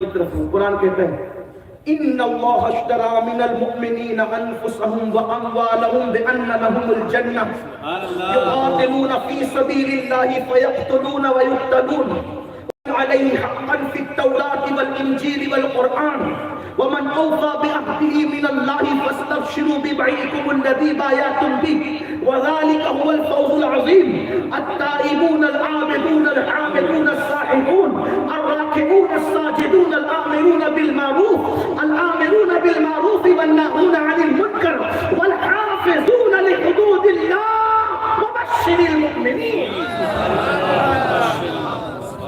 کی طرف قرآن کہتا ہے ان اللہ اشترى من المؤمنین انفسهم واموالهم بان لهم الجنہ یقاتلون فی سبیل اللہ فیقتلون ویقتلون علیہ حقا فی التوراة والانجیل والقرآن ومن اوفى بعهده من الله فاستبشروا ببيعكم الذي بايعتم به وذلك هو الفوز العظيم التائبون العابدون الحامدون السائحون الراكعون الساجدون الآمرون بالمعروف والناهون عن المنكر والحافظون لحدود الله وبشر المؤمنين.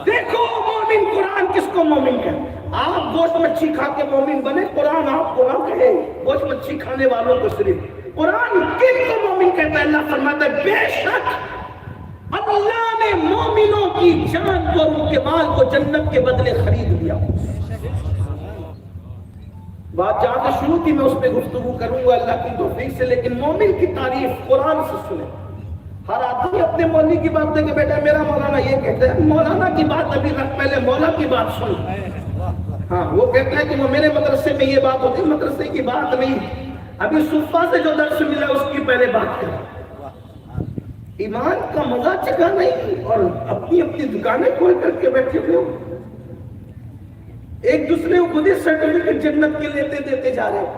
دیکھو مومن قرآن کس کو مومن کہتے؟ آپ گوشت مچھی کھا کے مومن بنے، قرآن آپ کو نہ کہے گوشت مچھی کھانے والوں کو صرف. قرآن کن کو مومن کہتا ہے؟ اللہ فرماتا ہے بے شک اللہ نے مومنوں کی جان کو ان کے مال کو جنت کے بدلے خرید لیا. بات جہاں سے شروع تھی میں اس پہ گفتگو کروں گا اللہ کی توفیق سے، لیکن مومن کی تعریف قرآن سے سنیں. ہر آدمی اپنے مولوی کی بات دے کہ بیٹا میرا مولانا یہ کہتا ہے، مولانا کی بات ابھی رکھ، پہلے مولا کی بات سن. ہاں وہ کہتا ہے کہ وہ میرے مدرسے میں یہ بات ہوتی، مدرسے کی بات نہیں، ابھی صفحہ سے جو درس ملا اس کی پہلے بات کر. ایمان کا مزہ چکا نہیں اور اپنی اپنی دکانیں کھول کر کے بیٹھے ہوئے ہو. ایک دوسرے کو خود ہی سرٹیفکیٹ جنت کے لیتے دیتے جا رہے ہیں.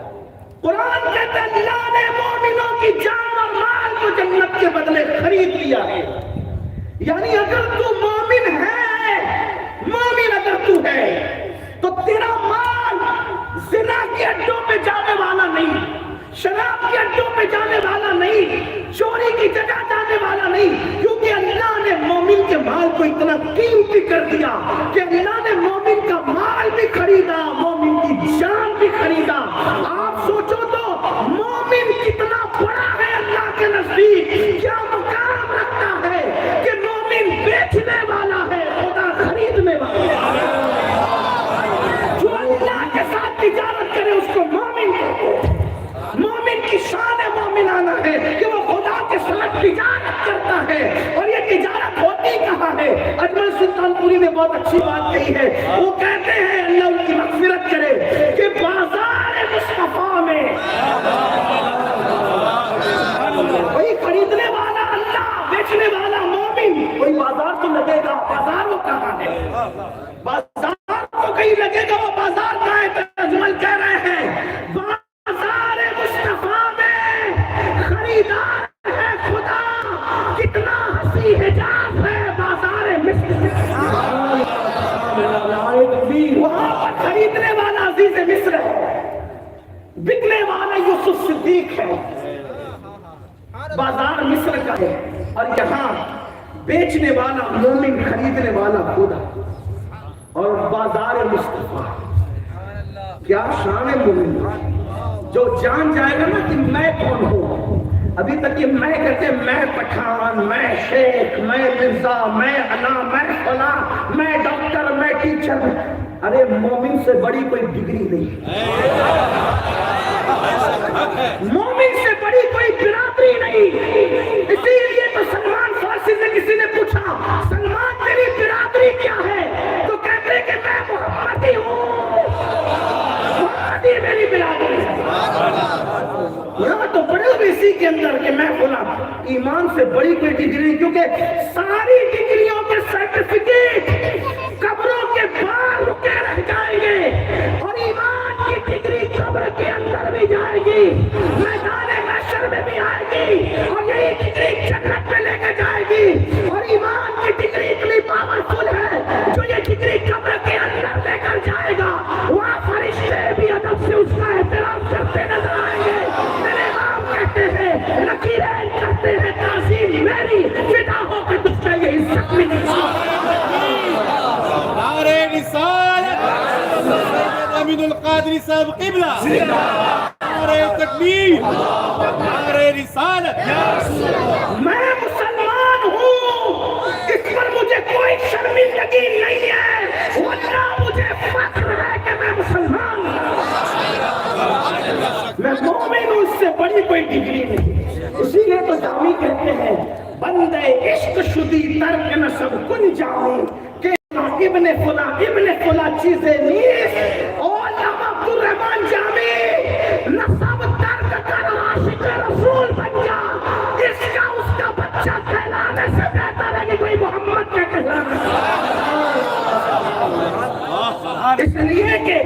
قرآن کہتا ہے اللہ نے مومنوں کی جان اور مال کو جنت کے بدلے خرید لیا ہے. یعنی اگر تو مومن ہے، مومن اگر تو ہے تو تیرا مال زنا کے اڈوں پہ جانے والا نہیں، شراب کے اڈوں پہ جانے والا نہیں، چوری کی جگہ جانے والا نہیں، کیونکہ اللہ نے مومن کے مال کو اتنا قیمتی کر دیا کہ اللہ نے مومن کا مال بھی خریدا، مومن کی جان بھی خریدا. آپ سوچو تو مومن کتنا بڑا ہے اللہ کے نزدیک، کیا مقام رکھتا ہے کہ مومن بیچنے والا ہے، خدا خریدنے والا ہے. جو اللہ کے ساتھ تجارت کرے اس کو مومن کہتے ہیں. مومن کی شان مومنانہ ہے کہ وہ خدا کے ساتھ تجارت کرتا ہے. اور یہ تجارت ہوتی کہاں ہے؟ اجمل سلطان پوری نے بہت اچھی بات کہی ہے. وہ کہتے ہیں اللہ ان کی مغفرت کرے کہ بازار مصطفیٰ میں وہی خریدنے والا اللہ، بیچنے والا مومن، وہی بازار تو لگے گا. بازار وہ کہاں ہے؟ بازار تو کہیں لگے گا، وہ بازار کہاں ہے؟ اجمل کہہ رہے ہیں بازار مصطفیٰ میں خریدار ہے خدا. کتنا ہنسی حجاب ہے بازار مصر. وہاں پر خریدنے والا عزیز مصر ہے، بکنے والا یوسف صدیق ہے. بازار مصر کا ہے اور یہاں بیچنے والا مومن، خریدنے والا خدا. اور بازار مصطفیٰ کیا شان ہے مومن. جو جان جائے گا نا کہ میں کون ہوں. ابھی تک یہ میں کہتے ہیں میں پٹھان، میں شیخ، میں مرزا، میں علا، میں فلاں، میں ڈاکٹر، میں ٹیچر. ارے مومن سے بڑی کوئی ڈگری نہیں، مومن سے بڑی کوئی برادری نہیں. اسی لیے تو سلمان فارسی سے کسی نے پوچھا سلمان تیری برادری کیا ہے؟ تو کہتے کہ میں محمدی ہوں، محمدی میری برادری ہے. یہاں تو پڑے ہوئے اسی کے اندر کہ میں بولا ایمان سے بڑی کوئی ڈگری، کیونکہ ساری ڈگریوں کے سرٹیفکیٹ قبروں کے باہر رکے رہ جائیں گے اور ایمان کی ڈگری قبر کے اندر بھی جائے گی، میدان محشر میں بھی آئے گی اور یہی ڈگری جنت میں لے کے جائے گی. اور ایمان کی ڈگری اتنی پاورفل ہے جو یہ ڈگری قبر کے اندر لے کر جائے گا. وہاں فرشتے بھی ادب سے اس کا احترام کرتے نظر آئیں گے. میرے امام کہتے ہیں نکیرین کرتے ہیں تعظیم میری، فدا ہو کے تجھ پہ یہ عزت ملی. نعرہ رسالت امین القادری صاحب قبلہ، نعرہ تکبیر، نعرہ رسالت. میں مسلمان ہوں، اس پر مجھے کوئی شرمندگی نہیں ہے، ورنہ مجھے فخر ہے کہ میں مسلمان ہوں. میں مومن ہوں، اس سے بڑی کوئی ڈگری نہیں. اسی لیے تو جامی کہتے ہیں بندے عشق شدی ترک نسب کن جاؤں کہ ابن فلاں چیزیں نیست اور علامہ عبدالرحمان جامی نسب ترک کر عاشق رسول بن جا، اس کا اس کا بچہ کہلانے سے بہتر ہے کہ کوئی محمد کا کہلانا۔ اس لیے کہ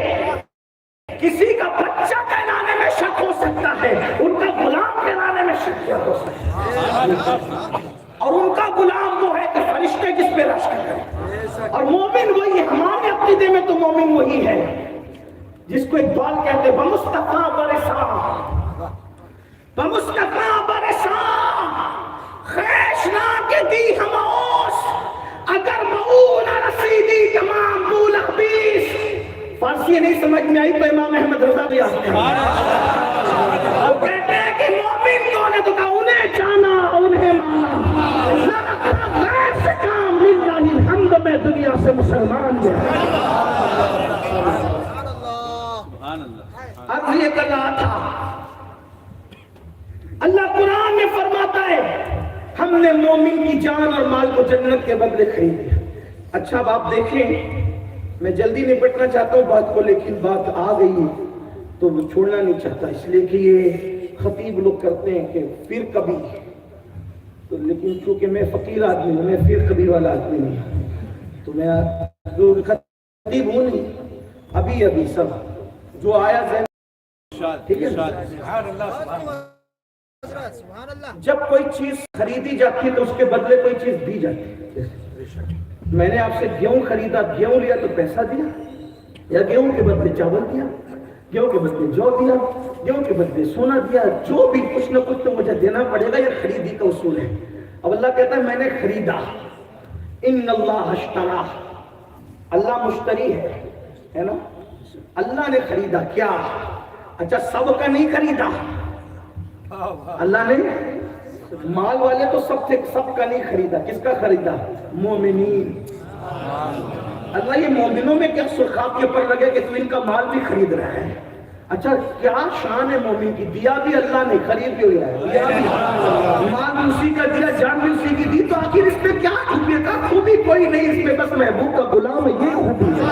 کسی کا بچہ کہلانے میں شک ہو سکتا ہے، ان کا غلام کہلانے میں شک ہو سکتا ہے، اور ان کا غلام وہ ہے کہ فرشتے جس پہ رشک کریں، اور مومن وہی ہے۔ ہمارے عقیدے میں تو مومن وہی ہے جس کو اقبال کہتے ہیں بمصطفیٰ برساں، بمصطفیٰ برساں خیشناک دی ہموش، اگر معون رسیدی تمام بول اخبیس۔ فارسی نہیں سمجھ میں آئی تو امام احمد رضا بھی آتے ہیں، وہ کہتے ہیں کہ مومن کون ہے، تو کہا انہیں جانا انہیں مانا، نہ رکھا غیر سے کام، للہ الحمد میں دنیا سے مسلمان گیا۔ اب یہ کر رہا تھا، اللہ قرآن میں فرماتا ہے ہم نے مومن کی جان اور مال کو جنت کے بدلے خرید لیا۔ اچھا اب آپ دیکھیں، میں جلدی نپٹنا چاہتا ہوں بات کو، لیکن بات آ گئی تو وہ چھوڑنا نہیں چاہتا، اس لیے کہ یہ خطیب لوگ کرتے ہیں کہ پھر کبھی، تو لیکن چونکہ میں فقیر آدمی ہوں، میں پھر کبھی والا آدمی نہیں ہوں، تو میں خطیب ہوں نہیں، ابھی سب جو آیا ذہن، ٹھیک ہے۔ جب کوئی چیز خریدی جاتی ہے تو اس کے بدلے کوئی چیز دی جاتی ہے۔ میں نے آپ سے گیہوں خریدا، گیہوں لیا تو پیسہ دیا، یا گیہوں کے بدلے چاول دیا، گیہوں کے بدلے جو دیا، گیہوں کے بدلے سونا دیا، جو بھی کچھ نہ کچھ تو مجھے دینا پڑے گا، یہ خریدی کا اصول ہے۔ اب اللہ کہتا ہے میں نے خریدا، ان اللہ اشترا، اللہ مشتری ہے نا، اللہ نے خریدا کیا؟ اچھا سب کا نہیں خریدا، اللہ نے مال والے تو سب کا نہیں خریدا، کس کا خریدا؟ مومنین۔ اللہ یہ مومنوں میں کیا سرخاب کے پر لگے کہ تو ان کا مال بھی خرید رہا ہے؟ اچھا کیا شان ہے مومن کی؟ دیا بھی اللہ نے، خرید بھی ہوا ہے، مال بھی اسی کا دیا، جان بھی اسی کی دی، تو آخر اس میں کیا خوبی کا؟ خوبی کوئی نہیں اس میں، بس محبوب کا غلام ہے، یہ خوبی ہے،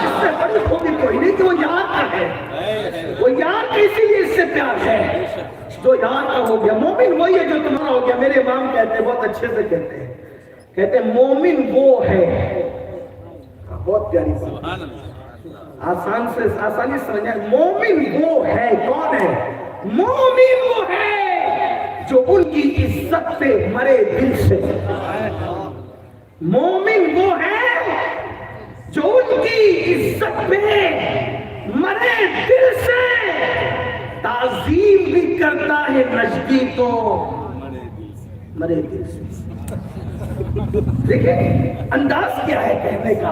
اس سے بڑی خوبی کوئی نہیں کہ وہ یار کا ہے، وہ یار کا اسی لیے اس سے پیار ہے، جو یار کا ہو گیا۔ مومن وہی ہے جو تمہارا ہو گیا۔ میرے امام کہتے ہیں، بہت اچھے سے کہتے ہیں مومن وہ ہے، بہت پیاری بات، آسانی سمجھیں، مومن وہ ہے، کون ہے؟ مومن وہ ہے جو ان کی عزت پہ مرے دل سے، مومن وہ ہے جو ان کی عزت پہ مرے دل سے، تعظیم بھی کرتا ہے نجدی تو مرے دل سے۔ دیکھیں انداز کیا ہے کہنے کا۔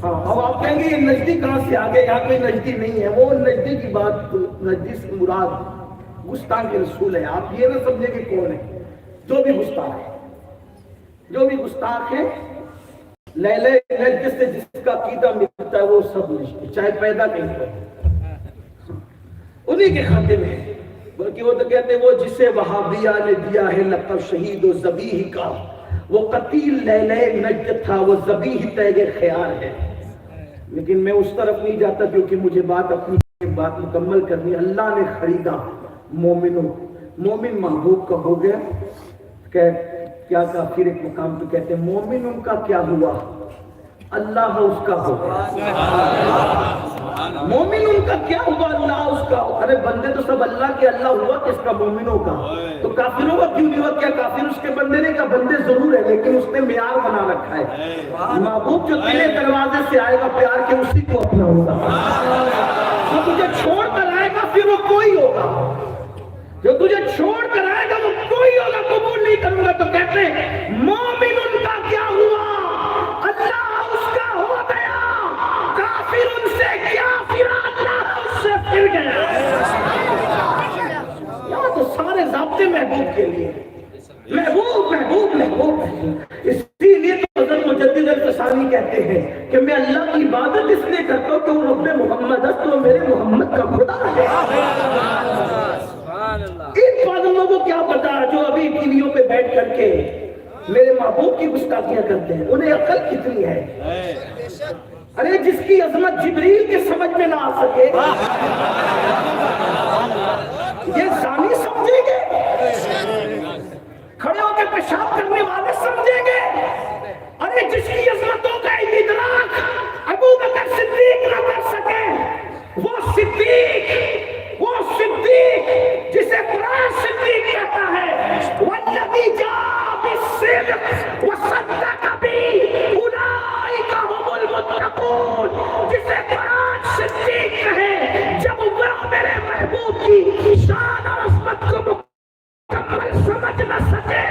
ہاں اب آپ کہیں گے یہ نجدی کہاں سے آگے، یہاں کوئی نجدی نہیں ہے، وہ نجدی کی بات، نجدی سے مراد گستاخ کے رسول ہے۔ آپ یہ نہ سمجھیں کہ کون ہے، جو بھی گستاخ ہے، جو بھی گستاخ ہے، لیلے نجد سے جس کا عقیدہ ملتا ہے وہ سب نجدی، چاہے پیدا کہیں پر، انہی کے خاتے میں۔ بلکہ وہ تو کہتے ہیں وہ جسے وہابیہ نے دیا ہے لقب شہید و ذبیح کا، وہ قتیل لیلے نجد تھا، وہ ذبیح تیغ خیار ہے۔ لیکن میں اس طرف نہیں جاتا کیونکہ مجھے اپنی بات مکمل کرنی۔ اللہ نے خریدا مومنوں، مومن محبوب کا ہو گیا، کیا کہا پھر ایک مقام پہ کہتے ہیں مومن ان کا کیا ہوا، اللہ اس کا ہو گیا۔ مومن ان کا کیا ہوا، اللہ اس کا۔ ارے بندے تو سب اللہ کے، اللہ ہوا کس کا؟ مومنوں کا۔ تو کافروں کا کیوں نہیں ہوا؟ کیا کافر اس کے بندے نہیں؟ کا بندے ضرور ہے، لیکن اس نے معیار بنا رکھا ہے، محبوب جو تیرے دروازے سے آئے گا پیار کے اسی کو اپنا ہوگا، جو تجھے چھوڑ کر آئے گا پھر وہ کوئی ہوگا، جو تجھے چھوڑ کر آئے گا وہ کوئی ہوگا، قبول نہیں کروں گا۔ تو کہتے ہیں مومن ان کا کیا ہوا، اللہ اس کا ہو گیا، کافر ان سے کیا، پھر اللہ اس سے پھر گیا۔ یہاں تو سارے ضابطے محبوب کے لیے، محبوب محبوب محبوب محبوب۔ اسی لیے تو حضرت مجدد الفسانی کہتے ہیں کہ میں اللہ کی عبادت اس لیے کرتا ہوں کہ وہ رب محمد ہے، تو میرے محمد کا خدا ہے۔ ان پاگلوں کو کیا پتا جو ابھی ٹی ویوں پہ بیٹھ کر کے میرے محبوب کی گستاخیاں کرتے ہیں، انہیں عقل کتنی ہے۔ ارے جس کی عظمت جبریل میں نہ آ سکے؟ یہ زانی سمجھیں گے؟ کھڑے ہو کے پیشاب کرنے والے سمجھیں گے؟ ارے جس کی عظمتوں کا ادراک ابو بکر صدیق نہ کر سکے، وہ صدیق جسے قرآن صدیق کہتا ہے، والذی جاء بالصدق وصدق بہ اولئک هم المتقون، جسے قرآن صدیق کہے جب وہ میرے محبوب کی شان اور عظمت کو مکمل سمجھ نہ سکے،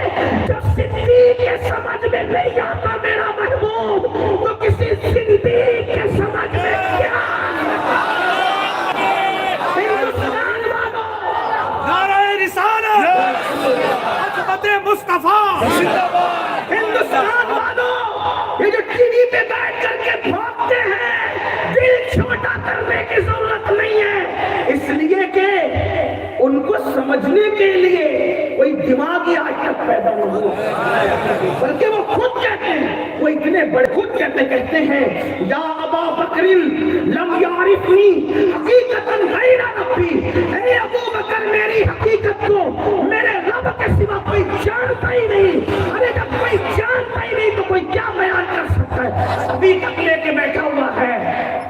جب صدیق کے سمجھ میں نہیں آتا میرا محبوب، تو کسی صدیق کے سمجھ میں کیا؟ ہندوستان والوں، نعرہ رسالت، عظمت مصطفیٰ، ہندوستان والوں، یہ جو ٹی وی پہ بیٹھ کر کے بھاگتے ہیں، دل چھوٹا کرنے کی ضرورت نہیں ہے، اس لیے کہ ان کو سمجھنے کے لیے کوئی دماغی آج تک پیدا نہیں ہوا، بلکہ وہ خود کہتے ہیں، وہ اتنے بڑے خود کہتے ہیں، یا ابا بکر لم یعرفنی حقیقتا غیر ربی، اے ابو بکر میری حقیقت کو میرے رب کے سوا کوئی جانتا ہی نہیں۔ ارے جب کوئی جانتا ہی نہیں تو کوئی کیا بیان کر سکتا ہے؟ ابھی تک لے کے بیٹھا ہوا ہے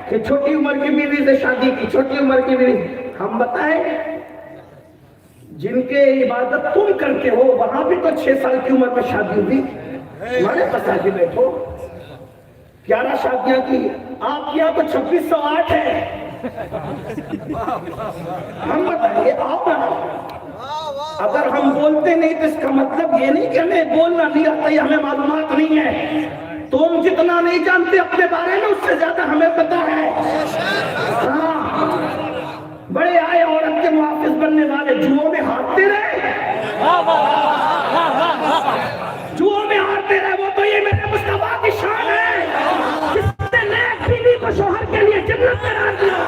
کہ چھوٹی عمر کی بیوی سے شادی کی، چھوٹی عمر کی بیوی۔ ہم بتائیں جن کے عبادت تم کرتے ہو وہاں بھی تو 6 سال کی عمر میں شادی ہوئی، ہمارے پاس آگے بیٹھو، 11 شادیاں کی، آپ کی یہاں تو 2608 ہے۔ ہم بتائیے آؤ نا، اگر ہم بولتے نہیں تو اس کا مطلب یہ نہیں کہ ہمیں بولنا نہیں آتا یا ہمیں معلومات نہیں ہے، تم جتنا نہیں جانتے اپنے بارے میں اس سے زیادہ ہمیں پتا ہے۔ ہاں، بڑے آئے عورت کے محافظ بننے والے جوؤں میں ہارتے رہے، جوؤں میں ہارتے رہے، وہ تو یہ میرے مصطفیٰ کی شان ہے جس نے نیک بیوی کو شوہر کے لیے جنت قرار دیا،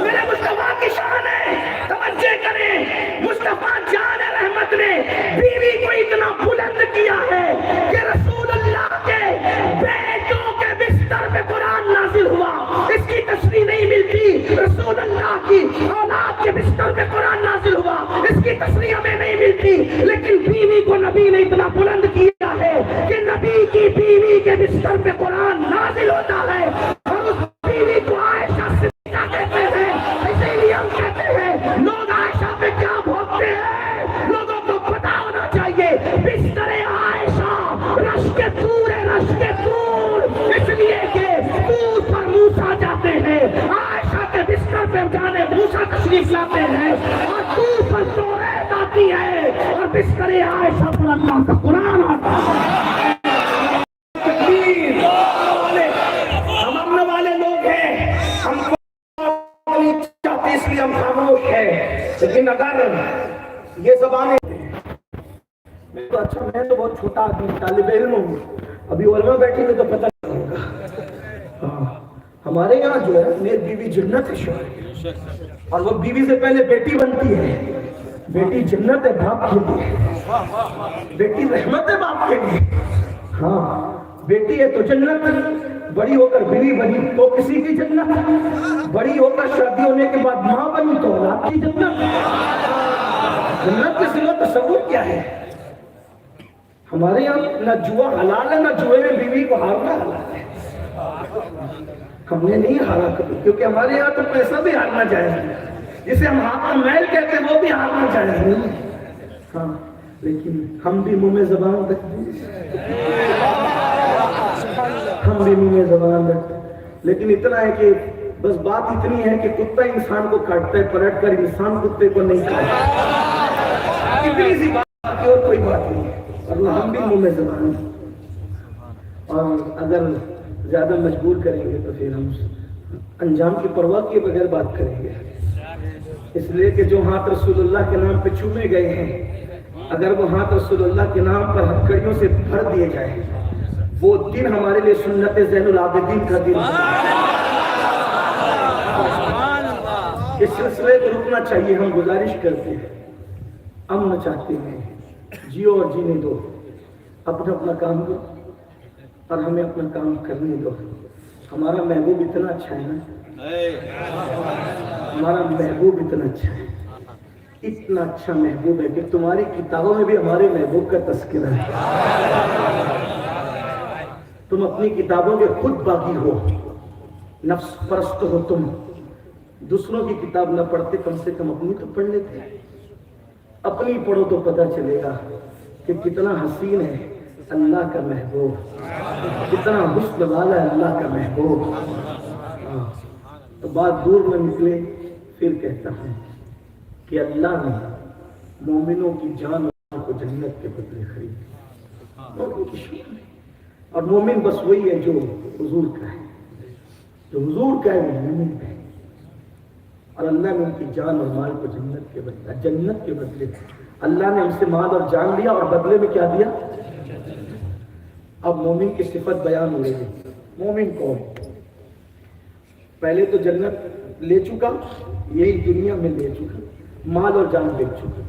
میرے مصطفیٰ کی شان ہے۔ توجہ کریں، مصطفیٰ جان رحمت نے بیوی کو اتنا بلند کیا ہے کہ رسول اللہ کے بیٹوں کے بستر پہ قرآن نازل ہوا، اس کی تشریح نہیں ملتی۔ رسول اللہ کی اولاد کے بستر پہ قرآن نازل ہوا، اس کی تشریح ہمیں نہیں ملتی، لیکن بیوی کو نبی نے اتنا بلند کیا ہے کہ نبی کی بیوی کے بستر پہ قرآن نازل ہوتا ہے، اور اس بیوی کو عائشہ صدیقہ کہتے ہیں۔ اسی لیے ہم کہتے ہیں لوگ عائشہ پہ کیا بھوکتے ہیں، لوگوں کو پتا ہونا چاہیے بستر عائشہ رش کے دور ہے، رش کے دور، اس لیے کہ دور پر موسیٰ جاتے ہیں، عائشہ کے بستر پہ جانے موسیٰ تشریف لاتے ہیں، اور دور پر توریت آتی ہے اور بستر عائشہ پر اللہ کا قرآن آتا ہے۔ ہم امن والے لوگ ہیں، ہم نہیں چاہتے اس لیے ہم خاموش ہیں، لیکن اگر یہ زبانیں اچھا، میں تو بہت چھوٹا آدمی طالب علم ہوں، ابھی علماء بیٹھیں گے تو پتہ نہیں ہوگا۔ ہمارے یہاں جو ہے نیک بیوی جنت ہے شوہر کی، اور وہ بیوی سے پہلے بیٹی بنتی ہے، بیٹی جنت ہے باپ کے لیے، بیٹی رحمت ہے باپ کے لیے۔ ہاں، بیٹی ہے تو جنت، بڑی ہو کر بیوی بنی تو کسی کی جنت، بڑی ہو کر شادی ہونے کے بعد ماں بنی تو اولاد کی جنت۔ جنت کے سوا تصور کیا ہے؟ ہمارے یہاں نہ جوا حلال ہے، نہ جوئے میں بیوی کو ہارنا حلال ہے۔ ہم نے نہیں ہارا کبھی، کیونکہ ہمارے یہاں تو پیسہ بھی ہارنا جائز ہے، جسے ہم ہاتھ کا میل کہتے ہیں وہ بھی ہارنا جائز نہیں ہے۔ ہاں، لیکن ہم بھی منہ میں زبان رکھتے ہیں، ہم بھی منہ میں زبان رکھتے ہیں، لیکن اتنا ہے کہ بس بات اتنی ہے کہ کتا انسان کو کاٹتا ہے، پلٹ کر انسان کتے کو نہیں کاٹتا، اتنی سی بات کی اور کوئی بات نہیں ہے۔ اور ہم بھی منہ میں زبان ہیں، اور اگر زیادہ مجبور کریں گے تو پھر ہم انجام کی پرواہ کیے بغیر بات کریں گے، اس لیے کہ جو ہاتھ رسول اللہ کے نام پہ چومے گئے ہیں، اگر وہ ہاتھ رسول اللہ کے نام پر ہتھکڑیوں سے بھر دیے جائیں، وہ دن ہمارے لیے سنت زین العابدین کا دن ہے۔ اس سلسلے کو رکنا چاہیے، ہم گزارش کرتے ہیں، امن چاہتے ہیں، جیو اور جینے دو، اپنا اپنا کام دو اور ہمیں اپنا کام کرنے دو۔ ہمارا محبوب اتنا اچھا ہے نا، ہمارا محبوب اتنا اچھا ہے، اتنا اچھا محبوب ہے کہ تمہاری کتابوں میں بھی ہمارے محبوب کا تذکرہ ہے۔ تم اپنی کتابوں کے خود باغی ہو، نفس پرست ہو، تم دوسروں کی کتاب نہ پڑھتے، کم سے کم اپنی تو پڑھ لیتے۔ اپنی پڑھو تو پتہ چلے گا کہ کتنا حسین ہے اللہ کا محبوب، کتنا حسن والا ہے اللہ کا محبوب۔ تو بات دور میں نکلے، پھر کہتا ہوں کہ اللہ نے مومنوں کی جان کو جنت کے بدلے خرید، مومن کی شکر ہے۔ اور مومن بس وہی ہے جو حضور کا ہے، جو حضور کا ہے وہ مومن ہے۔ اور اللہ نے ان کی جان اور مال کو جنت کے بدلے، جنت کے بدلے اللہ نے ہم سے مال اور جان لیا اور بدلے میں کیا دیا؟ اب مومن کی صفت بیان ہو رہی ہے۔ مومن کون؟ پہلے تو جنت لے چکا، یہی دنیا میں لے چکا، مال اور جان بیچ چکا۔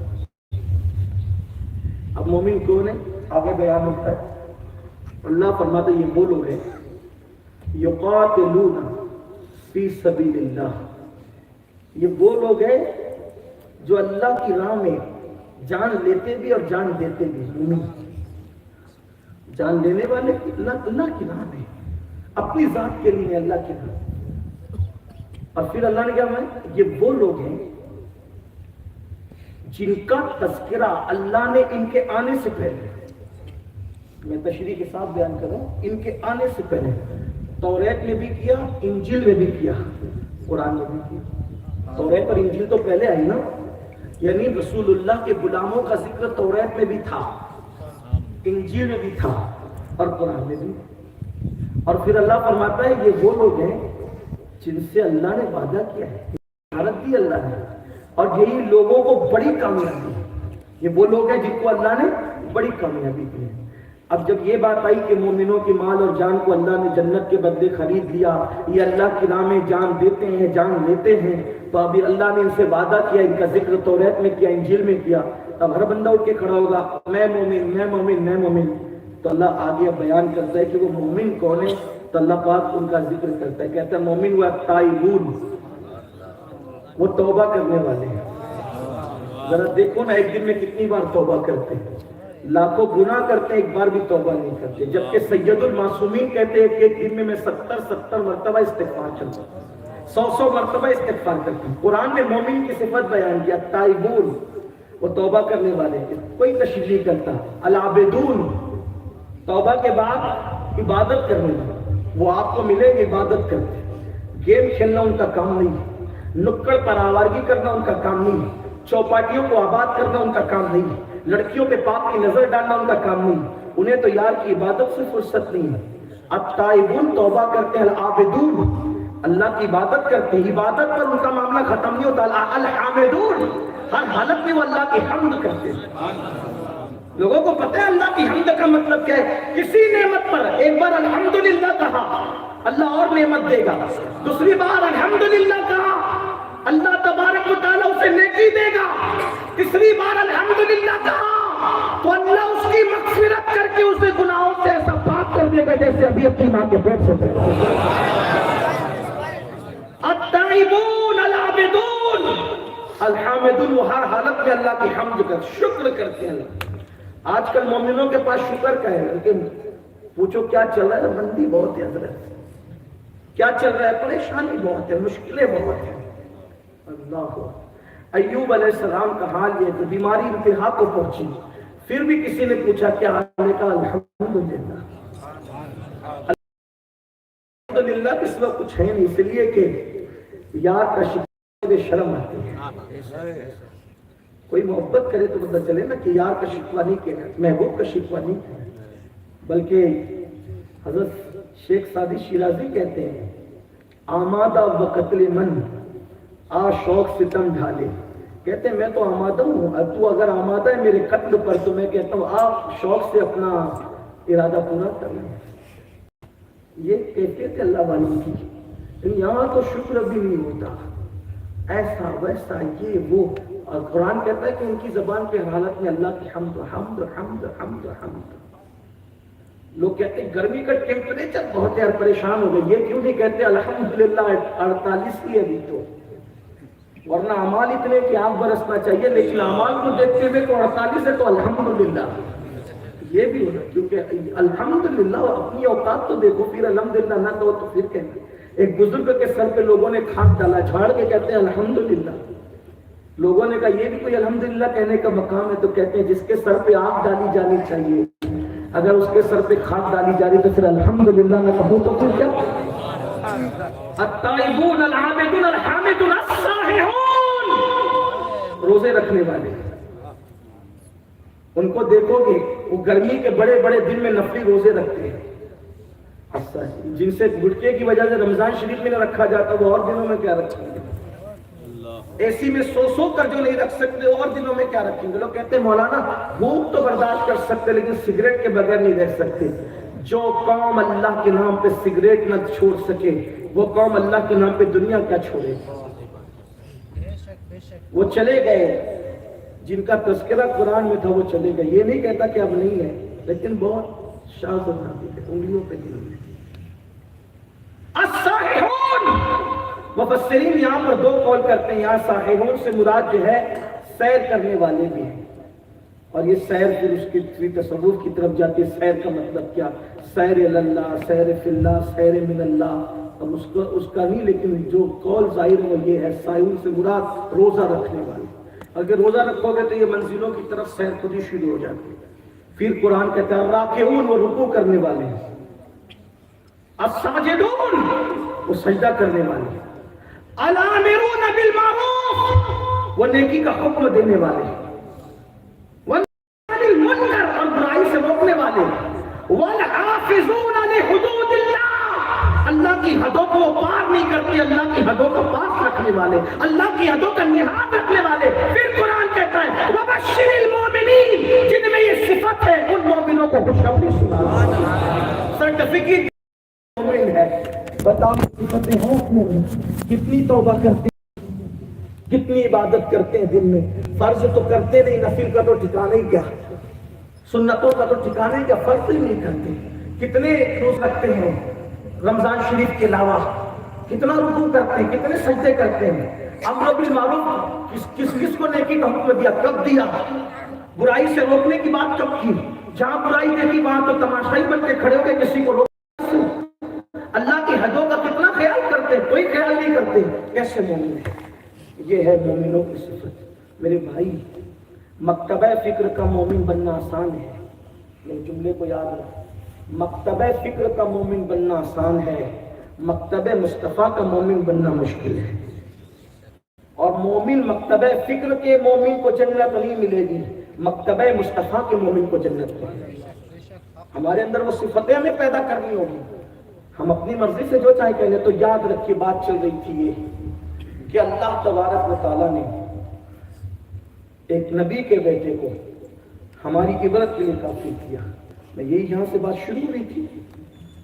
اب مومن کون ہے؟ آگے بیان ہوتا ہے۔ اللہ فرماتا ہے یہ وہ لوگ ہیں یقاتلون فی سبیل اللہ، یہ وہ لوگ ہیں جو اللہ کی راہ میں جان لیتے بھی اور جان دیتے بھی۔ مومن جان لینے والے اللہ کی راہ میں، اپنی ذات کے لیے اللہ کی راہ۔ اور پھر اللہ نے کیا فرمایا؟ یہ وہ لوگ ہیں جن کا تذکرہ اللہ نے ان کے آنے سے پہلے، میں تشریح کے ساتھ بیان کر رہا ہوں، ان کے آنے سے پہلے توریت میں بھی کیا، انجیل میں بھی کیا، قرآن میں بھی کیا۔ توریت اور انجیل تو پہلے آئی نا، یعنی رسول اللہ کے غلاموں کا ذکر توریت میں بھی تھا، انجیل میں بھی تھا اور قرآن میں بھی۔ اور پھر اللہ فرماتا ہے یہ وہ لوگ ہیں جن سے اللہ نے وعدہ کیا ہے، بشارت دی اللہ نے، اور یہی لوگوں کو بڑی کامیابی ہے۔ یہ وہ لوگ ہیں جن کو اللہ نے بڑی کامیابی دی ہے۔ اب جب یہ بات آئی کہ مومنوں کے مال اور جان کو اللہ نے جنت کے بدلے خرید لیا، یہ اللہ کی راہ میں جان دیتے ہیں جان لیتے ہیں، تو ابھی اللہ نے ان سے وعدہ کیا، ان کا ذکر توریت میں کیا، انجیل میں کیا، اب ہر بندہ اٹھ کے کھڑا ہوگا میں مومن میں مومن میں مومن۔ تو اللہ آگے بیان کرتا ہے کہ وہ مومن کون ہے، تو اللہ پاک ان کا ذکر کرتا ہے، کہتا ہے مومن وہ تائبون، وہ توبہ کرنے والے ہیں۔ ذرا دیکھو نا ایک دن میں کتنی بار توبہ کرتے ہیں، لاکھوں گناہ کرتے ہیں، ایک بار بھی توبہ نہیں کرتے، جبکہ سید المعصومین کہتے ہیں کہ ایک دن میں 70 مرتبہ استغفار کرتا ہوں، 100 مرتبہ استغفار کرتا ہوں۔ قرآن نے مومن کی صفت بیان کیا، تائبون، وہ توبہ کرنے والے ہیں، کوئی تشریح نہیں کرتا۔ العابدون، توبہ کے بعد عبادت کرنے والے، وہ آپ کو ملے گے عبادت کرتے ہیں، گیم کھیلنا ان کا کام نہیں ہے، نکڑ پر آوارگی کرنا ان کا کام نہیں ہے، چوپاٹیوں کو آباد کرنا ان کا کام نہیں ہے، لڑکیوں پہ پاپ کی نظر ڈالنا ان کا کام نہیں ہے، انہیں تو یار کی عبادت سے فرصت نہیں ہے۔ التائبون، توبہ کرتے ہیں، العابدون، اللہ کی عبادت کرتے ہیں، عبادت پر ان کا معاملہ ختم نہیں ہوتا، الحامدون، ہر حالت میں وہ اللہ کی حمد کرتے ہیں۔ لوگوں کو پتہ ہے اللہ کی حمد کا مطلب کیا ہے؟ کسی نعمت پر ایک بار الحمدللہ کہا اللہ اور نعمت دے گا، دوسری بار الحمدللہ کہا اللہ تبارک و تعالیٰ اسے نیکی دے گا، تیسری بار الحمدللہ کہا تو اللہ اس کی مغفرت کر کے اسے گناہوں سے ایسا پاک کر دے گا جیسے ابھی اپنی ماں کے پیٹ سے پیدا ہوا۔ التائبون العابدون الحامدون، وہ ہر حالت میں اللہ کی حمد کر شکر کرتے ہیں۔ آج کل مومنوں کے پاس شکر کا ہے، لیکن پوچھو کیا چل رہا ہے؟ بندی بہت ہے حضرت، کیا چل رہا ہے؟ پریشانی بہت ہے، مشکلیں بہت ہیں۔ اللہ، ایوب علیہ السلام کا حال یہ کہ بیماری انتہا کو پہنچی، پھر بھی کسی نے پوچھا کیا حال ہے؟ کہا الحمدللہ۔ الحمدللہ کے سوا کچھ ہے نہیں، اس لیے کہ یار کا شکوہ شرم آتی ہے۔ کوئی محبت کرے تو پتہ چلے نا کہ یار کا شکوہ نہیں کہنا، محبوب کا شکوہ نہیں کہنا۔ بلکہ حضرت شیخ سعدی شیرازی کہتے ہیں آمادہ و قتل من آ شوق ستم ڈھالے، کہتے ہیں میں تو آمادہ ہوں، تو اگر آمادہ ہے میرے قتل پر تو میں کہتا ہوں آپ شوق سے اپنا ارادہ پورا کر لیں۔ یہ کہتے تھے اللہ والوں کی، یہاں تو شکر بھی نہیں ہوتا، ایسا ویسا یہ وہ، اور قرآن کہتا ہے کہ ان کی زبان کے حالت میں اللہ کی حمد حمد حمد حمد حمد۔ لوگ کہتے ہیں گرمی کا ٹیمپریچر بہت ہے، پریشان ہو گئے. یہ کیوں نہیں کہتے الحمدللہ 48 ہی ابھی تو، ورنہ اعمال اتنے کہ آگ برسنا چاہیے، لیکن اعمال کو دیکھتے ہوئے تو 48 ہے تو الحمدللہ. یہ بھی ہونا، کیونکہ الحمدللہ اپنی اوقات تو دیکھو، پھر الحمدللہ نہ کہو تو پھر کہیں گے. ایک بزرگ کے سر پہ لوگوں نے کھاد ڈالا، جھاڑ کے کہتے ہیں الحمدللہ. لوگوں نے کہا یہ بھی کوئی الحمدللہ کہنے کا مقام ہے؟ تو کہتے ہیں جس کے سر پہ آگ ڈالی جانی چاہیے، اگر اس کے سر پہ کھاد ڈالی جا رہی تو پھر الحمدللہ نہ کہوں تو پھر کیا؟ التائبون العابدون الحامدون السائحون، روزے رکھنے والے، ان کو دیکھو گے وہ گرمی کے بڑے بڑے دن میں نفلی روزے رکھتے ہیں. جن سے گٹکے کی وجہ سے رمضان شریف میں نہ رکھا جاتا وہ اور دنوں میں کیا رکھیں گے؟ اے سی میں سو کر جو نہیں رکھ سکتے اور دنوں میں کیا رکھیں گے؟ لوگ کہتے ہیں مولانا بھوک تو برداشت کر سکتے لیکن سگریٹ کے بغیر نہیں رہ سکتے. جو قوم اللہ کے نام پہ سگریٹ نہ چھوڑ سکے وہ قوم اللہ کے نام پہ دنیا کیا چھوڑے؟ وہ چلے گئے جن کا تذکرہ قرآن میں تھا، وہ چلے گئے. یہ نہیں کہتا کہ اب نہیں ہے، لیکن بہت شاذ و نادر ہے، انگلیوں پہ نہیں ہے. السائحون، مفسرین یہاں پر دو قول کرتے ہیں. یہاں سائحون سے مراد جو ہے سیر کرنے والے بھی ہیں، اور یہ سیر پھر اس کی تصوف کی طرف جاتی ہے. سیر کا مطلب کیا؟ سیر اللہ، سیر فی اللہ، سیر من اللہ. اب اس کا نہیں، لیکن جو قول ظاہر ہے وہ یہ ہے سائحون سے مراد روزہ رکھنے والے. اگر روزہ رکھو گے تو یہ منزلوں کی طرف سیر خود ہی شروع ہو جاتی ہے. پھر قرآن کہتا ہے راکعون، وہ رکوع کرنے والے ہیں. الساجدون، وہ سجدہ کرنے والے ہیں. الامرون بالمعروف، وہ نیکی کا حکم دینے والے ہیں. والنهی عن المنکر، اور برائی سے روکنے والے ہیں. والحافظون لحدود اللہ، اللہ کی حدوں کو پار نہیں کرتے، اللہ کی حدوں کو پاس رکھنے والے، اللہ کی حدوں کا لحاظ رکھنے والے. پھر قرآن کہتا ہے وبشر المؤمنین، جن میں یہ صفت ہے ان مومنوں کو خوشخبری سنا. سرٹیفکیٹ مومن ہے. بتاؤ صفتیں ہیں اپنے میں، کتنی توبہ کرتے ہیں، کتنی عبادت کرتے ہیں دن میں. فرض تو کرتے نہیں، نفل کا تو ٹھکانا ہی کیا، سنتوں کا تو ٹھکانا ہی کیا، فرض ہی نہیں کرتے. کتنے روز رکھتے ہیں رمضان شریف کے علاوہ، کتنا رکوع کرتے ہیں، کتنے سجدے کرتے ہیں. امر بالمعروف کس کو نیکی کا حکم دیا، کب دیا؟ برائی سے روکنے کی بات کب کی؟ جہاں برائی دیکھی وہاں تو تماشائی بن کے کھڑے ہو کے کسی کو روک. اللہ کی حدوں کا کتنا خیال کرتے ہیں، کوئی خیال نہیں کرتے. کیسے مومن ہے؟ یہ ہے مومنوں کی صفت. میرے بھائی، مکتبہ فکر کا مومن بننا آسان ہے. یہ جملے کو یاد رکھو. مکتبہ فکر کا مومن بننا آسان ہے، مکتبہ مصطفیٰ کا مومن بننا مشکل ہے. اور مومن مکتبہ فکر کے مومن کو جنت نہیں ملے گی، مکتبہ مصطفیٰ کے مومن کو جنت ملے گی. ہمارے اندر وہ صفتیں ہمیں پیدا کرنی ہوگی. ہم اپنی مرضی سے جو چاہے کہہ لیں. تو یاد رکھیے بات چل رہی تھی یہ کہ اللہ تبارک و تعالیٰ نے ایک نبی کے بیٹے کو ہماری عبرت کے لیے کافی کیا. میں یہی یہاں سے بات شروع ہوئی تھی.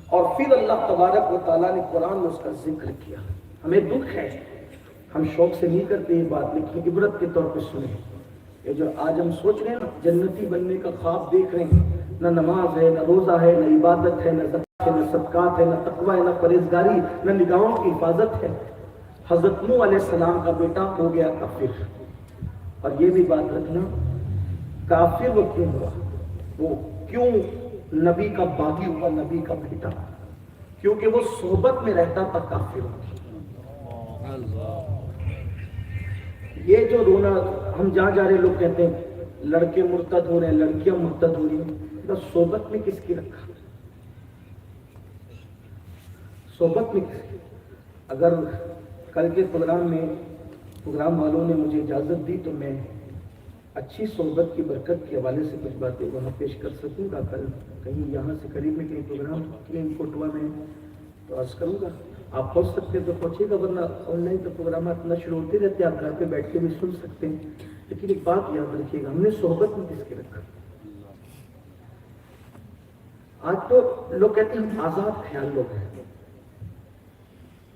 اور پھر اللہ تبارک و تعالیٰ نے قرآن میں اس کا ذکر کیا. ہمیں دکھ ہے، ہم شوق سے نہیں کرتے یہ بات، لیکن عبرت کے طور پہ سنیں. یہ جو آج ہم سوچ رہے ہیں نا، جنتی بننے کا خواب دیکھ رہے ہیں، نہ نماز ہے، نہ روزہ ہے، نہ عبادت ہے، نہ زکات ہے، نہ صدقات ہے، نہ تقوی ہے، نہ پرہیزگاری، نہ نگاہوں کی حفاظت ہے. حضرت نوح علیہ السلام کا بیٹا ہو گیا کافر. اور یہ بھی بات رکھنا، کافر وہ کیوں ہوا؟ وہ کیوں نبی کا باغی ہوا، نبی کا بیٹا؟ کیونکہ وہ صحبت میں رہتا تھا کافر. یہ جو رونا ہم جہاں جا رہے لوگ کہتے ہیں لڑکے مرتد ہو رہے ہیں، لڑکیاں مرتد ہو رہی ہیں، صحبت میں کس کی رکھا؟ صحبت میں کس کی؟ اگر کل کے پروگرام والوں نے مجھے اجازت دی تو میں اچھی صحبت کی برکت کے حوالے سے کچھ باتیں وہاں پیش کر سکوں گا. کل کہیں یہاں سے قریب میں کہیں پروگرام کوٹوا میں تو عرض کروں گا. آپ پہنچ سکتے تو پہنچے گا، ورنہ آن لائن تو پروگرامات اتنا شروع ہوتے رہتے ہیں، آپ گھر پہ بیٹھ کے بھی سن سکتے ہیں. لیکن ایک بات یاد رکھیے گا، ہم نے صحبت میں کس کے رکھا؟ آج تو لوگ کہتے ہیں ہم آزاد خیال لوگ ہیں،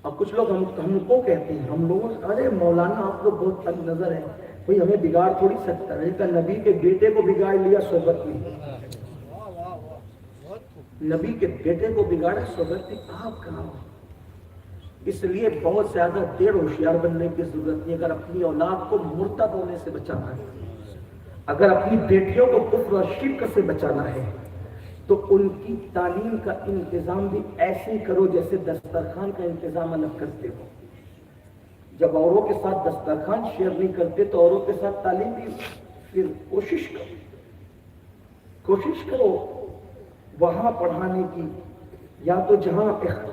اور کچھ لوگ ہم کو کہتے ہیں، ہم لوگوں سے ارے مولانا آپ لوگ بہت تنگ نظر ہیں، کوئی ہمیں بگاڑ تھوڑی سکتا ہے. نبی کے بیٹے کو بگاڑ لیا صحبت میں. نبی کے بیٹے کو بگاڑا، صحبت تھی آپ کہاں؟ اس لیے بہت زیادہ دیر ہوشیار بننے کی ضرورت نہیں. اگر اپنی اولاد کو مرتد ہونے سے بچانا ہے، اگر اپنی بیٹیوں کو کفر اور شرک سے بچانا ہے، تو ان کی تعلیم کا انتظام بھی ایسے کرو جیسے دسترخوان کا انتظام الگ کرتے ہو. جب اوروں کے ساتھ دسترخوان شیئر نہیں کرتے تو اوروں کے ساتھ تعلیم بھی. پھر کوشش کرو وہاں پڑھانے کی، یا تو جہاں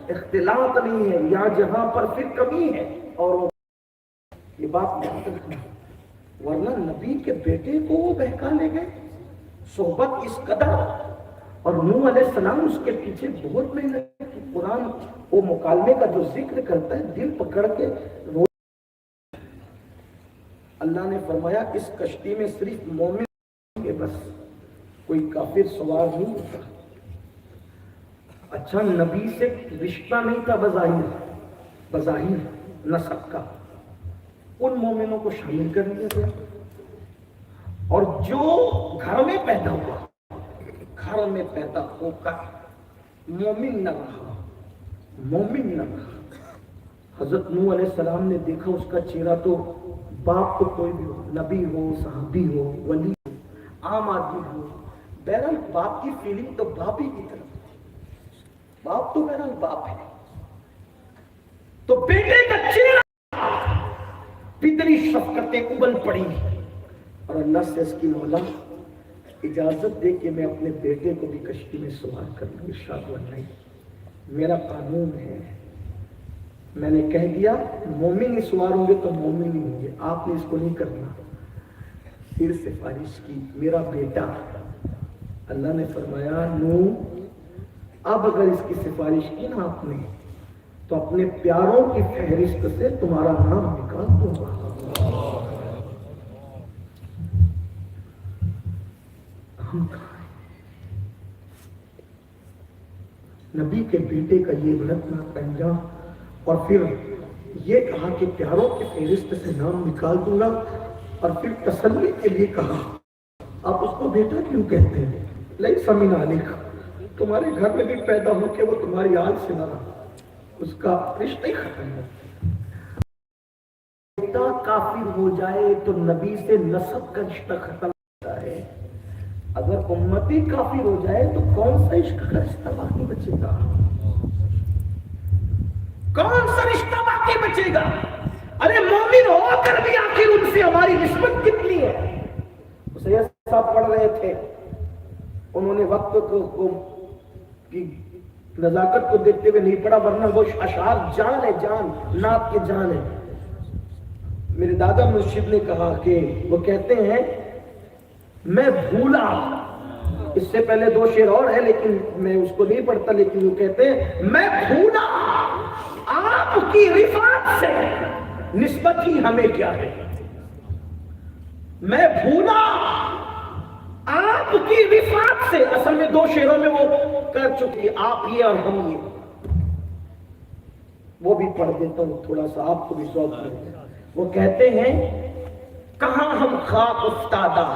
اختلاط نہیں ہے یا جہاں پر پھر کمی ہے. اور یہ بات یاد رکھنا، ورنہ نبی کے بیٹے کو وہ بہکا لے گئے. صحبت اس قدر، اور نوح علیہ السلام اس کے پیچھے بہت محنت کی. قرآن وہ مکالمے کا جو ذکر کرتا ہے دل پکڑ کے رو. اللہ نے فرمایا اس کشتی میں صرف مومن کے، بس کوئی کافر سوار نہیں ہوتا. اچھا نبی سے رشتہ نہیں تھا بظاہر نسب کا، ان مومنوں کو شامل کر لیا گیا. اور جو گھر میں پیدا ہوا، گھر میں پیدا ہو کر مومن نہ رہا. حضرت نوح علیہ السلام نے دیکھا اس کا چہرہ، تو باپ تو کوئی بھی ہو، نبی ہو، صحابی ہو، ولی ہو، عام آدمی ہو، بہرحال باپ کی فیلنگ تو باپ ہی کی طرف. باپ تو بہرحال باپ ہے. تو بیٹے کا چہرہ پتری شفقتیں ابل پڑی، اور اللہ سے اس کی مولا اجازت دے کہ میں اپنے بیٹے کو بھی کشتی میں سوار کر لوں. ارشاد ہوا نہیں، میرا قانون ہے، میں نے کہہ دیا مومن ہی سوار ہوں گے تو مومن ہی ہوں گے، آپ نے اس کو نہیں کرنا. پھر سفارش کی میرا بیٹا. اللہ نے فرمایا نوح اب اگر اس کی سفارش کی نا آپ نے، تو اپنے پیاروں کی فہرست سے تمہارا نام نکال دوں گا. ہم کہاں ہیں؟ نبی کے بیٹے کا یہ غلط انجام، اور پھر یہ کہا کہ پیاروں کی فہرست سے نام نکال دوں گا، اور پھر تسلی کے لیے کہا آپ اس کو بیٹا کیوں کہتے ہیں؟ لیس من علیک، تمہارے گھر میں بھی پیدا ہو کے وہ تمہاری آل سے نہ رہا، اس کا رشتہ ہی ختم ہو. بیٹا کافر ہو جائے تو نبی سے نسب کا رشتہ ختم ہوتا ہے. اگر امتی کافر ہو جائے تو کون سا عشق کا رشتہ باقی بچے گا؟ کون سا رشتہ باقی بچے گا؟ ارے مومن ہو کر بھی آخر ان سے ہماری نسبت کتنی ہے؟ سید صاحب پڑھ رہے تھے، انہوں نے وقت کی نزاکت کو دیکھتے ہوئے نہیں پڑھا، ورنہ وہ اشعار جان ہے، جان نعت کے جان ہے. میرے دادا مرشد نے کہا کہ وہ کہتے ہیں میں بھولا، اس سے پہلے دو شعر اور ہے لیکن میں اس کو نہیں پڑھتا، لیکن وہ کہتے ہیں میں بھولا آپ کی رفعت سے نسبت ہی ہمیں کیا ہے. میں بھولا آپ کی رفعت سے، اصل میں دو شعروں میں وہ کر چکی، آپ یہ اور ہم یہ. وہ بھی پڑھ دیتا ہوں تھوڑا سا، آپ کو بھی ذوق ملے. وہ کہتے ہیں کہاں ہم خاک افتادہ،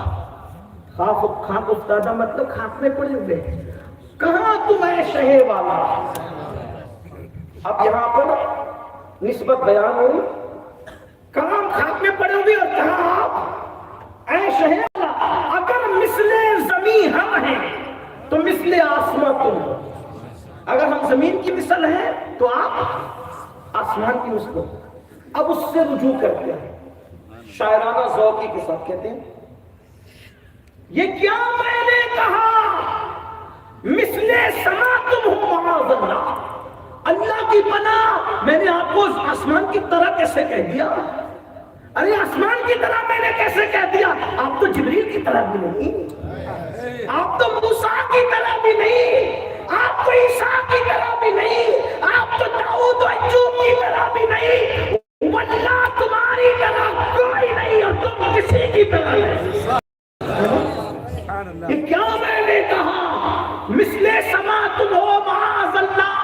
خاک افتادہ مطلب خاک میں پڑے ہوئے، کہاں تم اے شہے والا. اب یہاں پر نسبت بیان ہوئی، کہاں ہم خاک میں پڑے ہوئے اور کہاں آپ اے شہے والا. اگر مثل زمین ہم ہیں تو مثل آسمان تم ہو. اگر ہم زمین کی مثل ہیں تو آپ آسمان کی مثل ہو. اب اس سے رجوع کرتے ہیں، شاعرانہ ذوقی کے ساتھ کہتے ہیں یہ کیا میں نے کہا مثل سما تم ہو معاذ اللہ. اللہ کی پناہ، میں نے آپ کو آسمان کی طرح کیسے کہہ دیا؟ ارے آسمان کی طرح میں نے کیسے کہہ دیا؟ آپ تو جبریل کی طرح بھی نہیں، آپ تو موسیٰ کی طرح بھی نہیں، آپ تو عیسیٰ کی طرح بھی نہیں، آپ تو داؤد و ایوب کی طرح بھی نہیں. واللہ تمہاری طرح کوئی نہیں اور تم کسی کی طرح نہیں. یہ کیا میں نے کہا مثل سما تم ہو معاذ اللہ.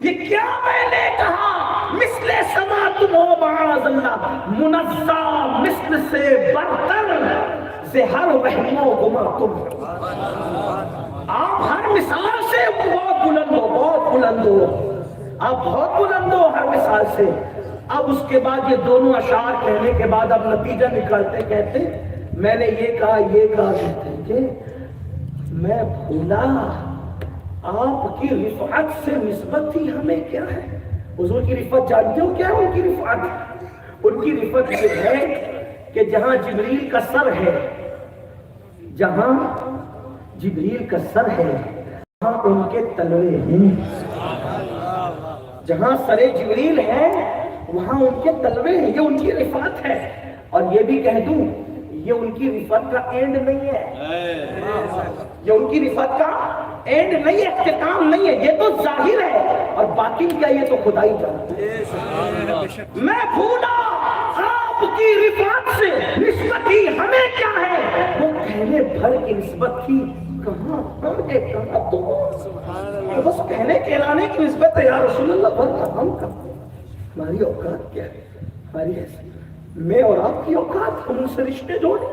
یہ کیا میں نے کہا مثل سما تم ہو معاذ اللہ. منزہ مثل سے برتر زہر وہم و گما تم. آپ ہر مثال سے بہت بلند ہو، بہت بلند ہو، آپ بہت بلند ہو ہر مثال سے۔ اب اس کے بعد یہ دونوں اشعار کہنے کے بعد اب نتیجہ نکالتے کہتے میں نے یہ کہا کہتے کہ میں بھولا آپ کی رفعت سے نسبت ہی ہمیں کیا ہے۔ حضور کی رفعت جانتے ہو کیا ہے ان کی رفعت؟ ان کی رفعت یہ ہے کہ جہاں جبریل کا سر ہے، جہاں جبریل کا سر ہے وہاں ان کے تلوے ہیں، جہاں سر جبریل ہے وہاں ان کے تلوے ہیں۔ یہ ان کی رفعت ہے۔ اور یہ بھی کہہ دوں یہ ان کی رفعت کا اینڈ نہیں ہے، یہ ان کی رفعت کا اینڈ نہیں ہے، اختتام نہیں ہے، یہ تو ظاہر ہے اور باطن کیا یہ تو خدا ہی جانتا ہے۔ میں بھولا آپ کی رفعت سے نسبت ہی ہمیں کیا ہے، وہ کہنے بھر کی نسبت تھی کہاں ہم نے کہا تو بس کہنے کہلانے کی نسبت ہے یا رسول اللہ، ورنہ ہم کا ہماری اوقات کیا ہے، ہماری حیثیت میں اور آپ کی اوقات، ہم ان سے رشتے جوڑے،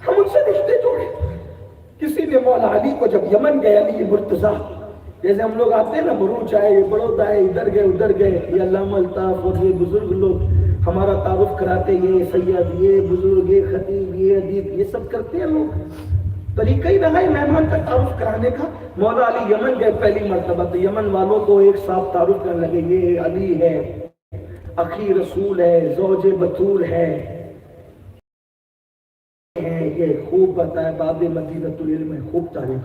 ہم ان سے رشتے جوڑے۔ کسی نے مولا علی کو جب یمن گئے، علی مرتضیٰ جیسے ہم لوگ آتے ہیں نا، بروچ آئے، بڑودا آئے، ادھر گئے ادھر گئے، یہ علامہ الطاف اور یہ بزرگ لوگ ہمارا تعارف کراتے، یہ سید، یہ بزرگ، یہ خطیب، یہ ادیب، یہ سب کرتے ہیں لوگ، طریقہ ہی رہا ہے مہمان کا تعارف کرانے کا۔ مولا علی یمن گئے پہلی مرتبہ تو یمن والوں کو ایک صاحب تعارف کرنے لگے، یہ علی ہے، اخی رسول ہے، زوج بطول ہے، یہ خوب بتایا، باب مدینۃ العلم میں خوب تعریف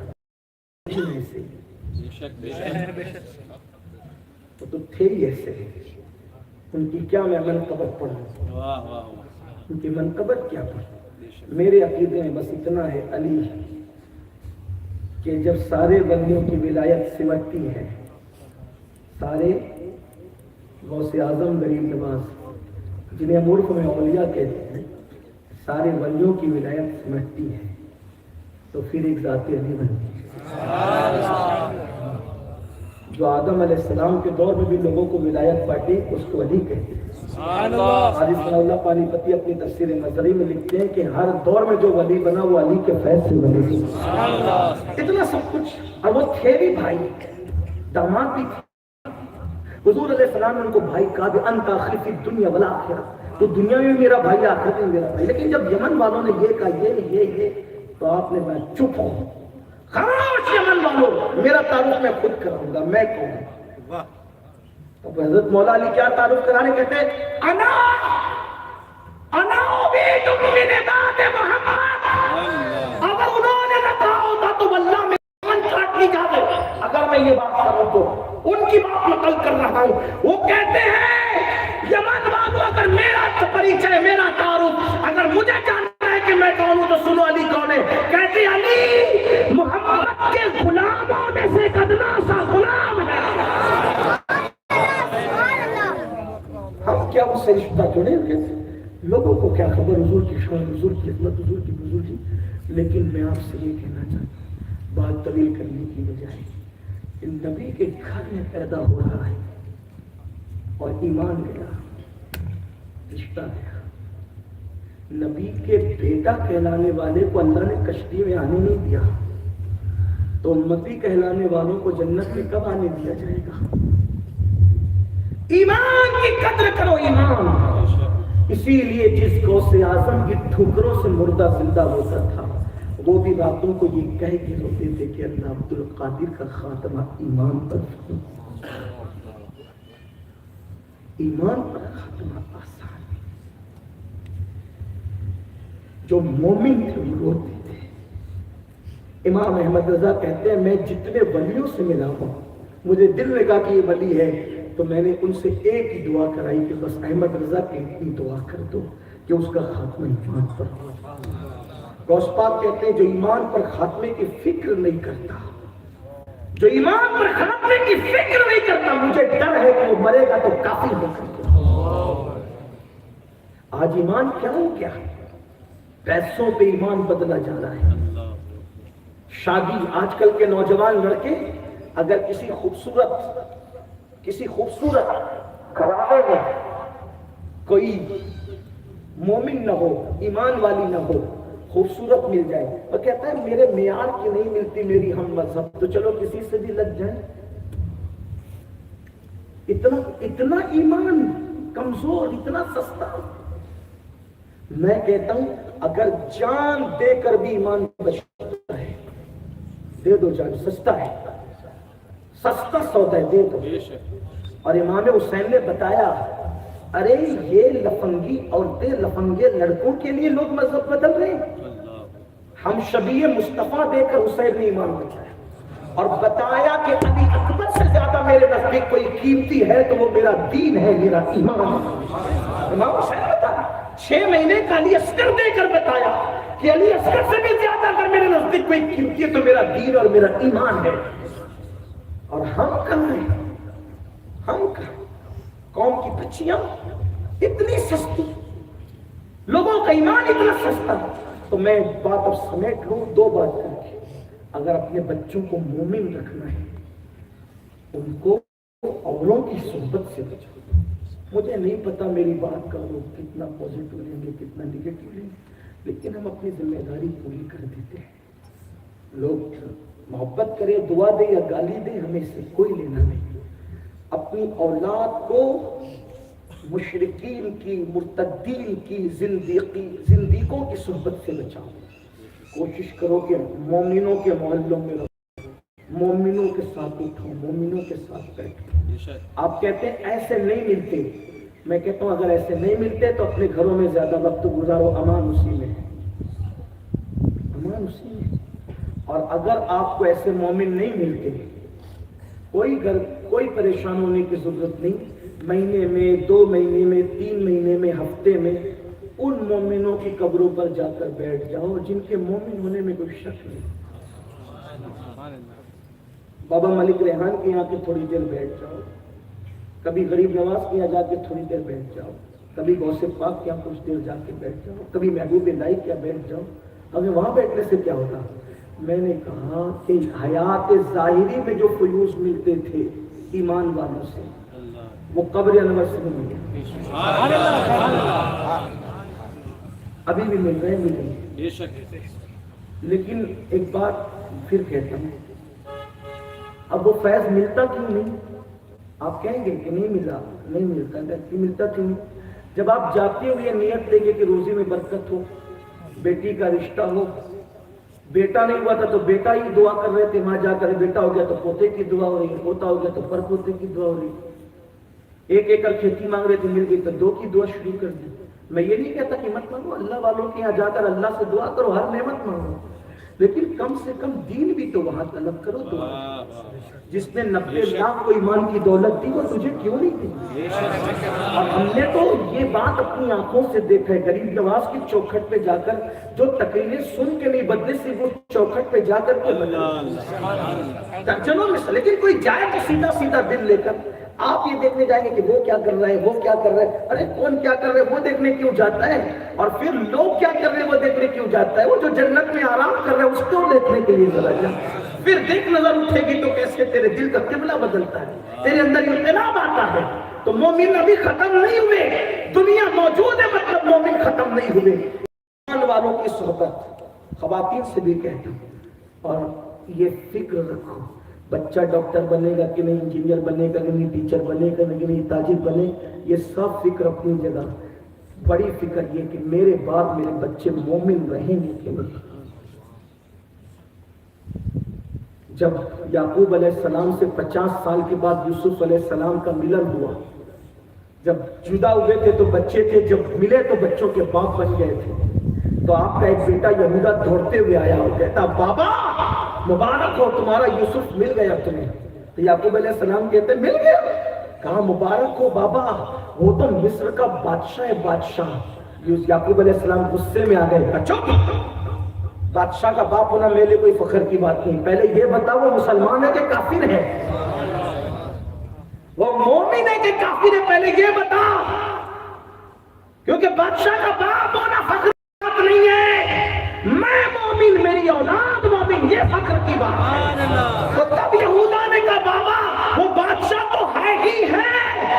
ایسے وہ تو تھے ہی ایسے، ان کی کیا میں منقبت پڑھوں، ان کی منقبت کیا پڑھوں۔ میرے عقیدے میں بس اتنا ہے علی کہ جب سارے بندیوں کی ولایت سمٹتی ہے، سارے غوث اعظم غریب نواز جنہیں ہم عرف میں اولیاء کہتے ہیں، سارے ولیوں کی ولایت سمجھتی ہے تو پھر ایک ذات علی بنتی ہے۔ جو آدم علیہ السلام کے دور میں بھی لوگوں کو ولایت بانٹی اس کو علی کہتے ہیں۔ حافظ ثناء اللہ پانی پتی اپنی تفسیر مظہری میں لکھتے ہیں کہ ہر دور میں جو ولی بنا وہ علی کے فیض سے بنے۔ اتنا سب کچھ، اور وہ تھے بھی بھائی، داماد بھی تھے۔ حضور علیہ السلام نے ان کو بھائی کہا کہ انت اخی فی الدنیا والآخرہ، تو دنیا میں میرا بھائی، آخرت میں میرا بھائی۔ لیکن جب یمن والوں نے یہ کہا یہ تو آپ نے میں چپ ہوں، خاموش یمن والوں، میرا تعارف میں خود کراؤں گا، میں کہوں گا۔ اب حضرت مولا علی کیا تعارف کرانے کہتے ہیں، انا عبید من عباد محمد۔ اگر انہوں نے نہ کہا ہوتا تو واللہ میں کاٹ لی جاتے۔ اگر میں یہ بات کر رہا ہوں تو ان کی بات نقل کر رہا ہوں، وہ کہتے ہیں یمن والوں اگر میرا پریچے، میرا تعارف اگر مجھے جاننا ہے کہ میں کون ہوں تو سنو علی کون ہے۔ کہتے علی محمد کے غلاموں میں سے ایک ادنا سا غلام ہے۔ ہم کیا اس سے رشتہ جڑے ہوئے، لوگوں کو کیا خبر حضور کی شان، حضور کی خدمت، حضور کی بزرگی۔ لیکن میں آپ سے یہ کہنا چاہتا ہوں، بات طویل کرنے کی بجائے، نبی کے گھر میں پیدا ہو رہا ہے اور ایمان گیا، رشتہ گیا۔ نبی کے بیٹا کہلانے والے کو اللہ نے کشتی میں آنے نہیں دیا، تو امتی کہلانے والوں کو جنت میں کب آنے دیا جائے گا؟ ایمان کی قدر کرو، ایمان۔ اسی لیے جس غوث اعظم کی ٹھوکروں سے مردہ زندہ ہوتا تھا، وہ بھی راتوں کو یہ کہہ کے روتے تھے کہ اللہ عبد القادر کا خاتمہ ایمان پر فرما۔ ایمان پر خاتمہ آسان ہے۔ جو مومن تھے وہ روتے تھے۔ امام احمد رضا کہتے ہیں میں جتنے ولیوں سے ملا ہوں، مجھے دل میں کہا کہ یہ ولی ہے تو میں نے ان سے ایک ہی دعا کرائی کہ بس احمد رضا کی اتنی دعا کر دو کہ اس کا خاتمہ ایمان پر ہو۔ غوث پاک کہتے ہیں جو ایمان پر خاتمے کی فکر نہیں کرتا، جو ایمان پر خاتمے کی فکر نہیں کرتا، مجھے ڈر ہے کہ وہ مرے گا تو کافر ہو گا۔ آج ایمان کیا ہو گیا؟ پیسوں پہ ایمان بدلا جا رہا ہے۔ شادی، آج کل کے نوجوان لڑکے اگر کسی خوبصورت گھرانے میں کوئی مومن نہ ہو، ایمان والی نہ ہو، خوبصورت مل جائے، اور کہتا ہے میرے معیار کی نہیں ملتی میری ہم مذہب، تو چلو کسی سے بھی لگ جائیں۔ اتنا ایمان کمزور، اتنا سستا۔ میں کہتا ہوں اگر جان دے کر بھی ایمان بچتا ہے، دے دو جان، سستا ہے، سستا سودا ہے، دے دو۔ اور امام حسین نے بتایا ارے یہ لفنگی عورتیں، لفنگے لڑکوں کے لیے لوگ مذہب بدل رہے ہیں، ہم شبیہ مصطفیٰ دے کر حسین نے ایمان بچایا، اور بتایا کہ علی اکبر سے زیادہ میرے نزدیک کوئی قیمتی ہے تو وہ میرا دین ہے، میرا ایمان ہے۔ امام حسین بتایا 6 مہینے کا علی اصغر دے کر بتایا کہ علی اصغر سے بھی زیادہ اگر میرے نزدیک کوئی قیمتی ہے تو میرا دین اور میرا ایمان ہے۔ اور ہم کہاں ہیں؟ ہم کہاں؟ قوم کی بچیاں اتنی سستی، لوگوں کا ایمان اتنا سستا۔ تو میں بات اب سمیٹ لوں 2 بات کر کے، اگر اپنے بچوں کو مومن رکھنا ہے ان کو اوروں کی صحبت سے بچاؤ۔ مجھے نہیں پتا میری بات کا لوگ کتنا پازیٹو لیں گے کتنا نگیٹو لیں گے، لیکن ہم اپنی ذمہ داری پوری کر دیتے ہیں۔ لوگ محبت کرے، دعا دے یا گالی دے، ہمیں اس سے کوئی لینا نہیں۔ اپنی اولاد کو مشرکین کی، مرتدین کی، زندیقوں کی صحبت سے بچاؤ۔ کوشش کرو کہ مومنوں کے محلوں میں رہو، مومنوں کے ساتھ اٹھو، مومنوں کے ساتھ بیٹھو۔ آپ کہتے ہیں ایسے نہیں ملتے، میں کہتا ہوں اگر ایسے نہیں ملتے تو اپنے گھروں میں زیادہ وقت گزارو، امان اسی میں ہے، امان اسی میں۔ اور اگر آپ کو ایسے مومن نہیں ملتے، کوئی پریشان ہونے کی ضرورت نہیں، مہینے میں، 2 مہینے میں، 3 مہینے میں، ہفتے میں ان مومنوں کی قبروں پر جا کر بیٹھ جاؤ جن کے مومن ہونے میں کوئی شک نہیں۔ بابا ملک ریحان کے یہاں کے تھوڑی دیر بیٹھ جاؤ، کبھی غریب نواز کے یہاں جا کے تھوڑی دیر بیٹھ جاؤ، کبھی غوث پاک کے یہاں کچھ دیر جا کے بیٹھ جاؤ، کبھی محبوب الہی کے یہاں بیٹھ جاؤ۔ ہمیں وہاں بیٹھنے سے کیا ہوتا؟ میں نے کہا کہ حیات ظاہری میں جو فیوز ملتے تھے ایمان والوں سے، وہ قبر انور سے نہیں ملے، ابھی بھی مل رہے ہیں۔ لیکن ایک بات پھر کہتا ہوں، اب وہ فیض ملتا کیوں نہیں؟ آپ کہیں گے کہ نہیں ملا، نہیں ملتا، ملتا کیوں نہیں؟ جب آپ جاتے ہو یہ نیت لے کے کہ روزی میں برکت ہو، بیٹی کا رشتہ ہو، بیٹا نہیں ہوا تھا تو بیٹا ہی دعا کر رہے تھے، وہاں جا کر بیٹا ہو گیا تو پوتے کی دعا ہو رہی ہے، پوتا ہو گیا تو پر پوتے کی دعا ہو رہی ہے، 1 ایکڑ کھیتی مانگ رہے تھے مل گئی تو 2 کی دعا شروع کر دی۔ میں یہ نہیں کہتا کہ مت مانگو، اللہ والوں کے یہاں جا کر اللہ سے دعا کرو، ہر نعمت مانگو، لیکن کم سے کم دین بھی تو وہاں طلب کرو۔ دعا جس نے 90 لاکھ کو ایمان کی دولت دی وہ تجھے کیوں نہیں دی؟ اور ہم نے تو یہ بات اپنی آنکھوں سے دیکھا ہے، غریب نواز کی چوکھٹ پہ جا کر جو تقریریں سن کے نہیں بدلے سے وہ چوکھٹ پہ جا کر کے بدلے درجنوں میں سے، لیکن کوئی جائے تو سیدھا سیدھا دل لے کر آپ یہ دیکھنے جائیں گے کہ وہ کیا کر رہا ہے، وہ کیا کر رہا ہے، ارے کون کیا کر رہا ہے وہ دیکھنے کیوں جاتا ہے، اور پھر لوگ کیا کر رہے ہیں وہ دیکھنے کیوں جاتا ہے، وہ جو جنت میں آرام کر رہا ہے اس کو دیکھنے کے لیے ذرا جا، پھر دیکھ نظر اٹھے گی تو کیسے تیرے دل کا قبلہ بدلتا ہے، تیرے اندر انقلاب آتا ہے۔ تو مومن ابھی ختم نہیں ہوئے، دنیا موجود ہے مطلب مومن ختم نہیں ہوئے۔ ایمان والوں کی صحبت، خواتین سے بھی کہتا ہوں، اور یہ فکر رکھو بچہ ڈاکٹر بنے گا کہ نہیں، انجینئر بنے گا کہ نہیں، ٹیچر بنے گا کہ نہیں، تاجر بنے، یہ سب فکر اپنی جگہ، بڑی فکر یہ کہ میرے بعد میرے بچے مومن رہیں گے کہ نہیں۔ جب یعقوب علیہ السلام سے 50 سال کے بعد یوسف علیہ السلام کا ملن ہوا، جب جدا ہوئے تھے تو بچے تھے، جب ملے تو بچوں کے باپ بن گئے تھے، تو آپ کا ایک بیٹا یہودا دوڑتے ہوئے آیا اور کہتا بابا مبارک ہو تمہارا یوسف مل گیا تمہیں۔ تو یعقوب علیہ السلام کہتے مل گیا؟ کہا مبارک ہو بابا، وہ تو مصر کا بادشاہ ہے، بادشاہ۔ یعقوب علیہ السلام غصے میں آ گئے، چپ، بادشاہ کا باپ ہونا میرے لیے کوئی فخر کی بات نہیں، پہلے یہ بتا وہ مسلمان ہے کہ کافر ہے، وہ مومن ہے کہ کافر ہے، پہلے یہ بتا، کیونکہ بادشاہ کا باپ ہونا فخر کی بات نہیں ہے، میں مومن، میری اولاد مومن، یہ فخر کی بات ہے۔ تو تب یہودا نے کہا بابا وہ بادشاہ تو ہے ہی ہے،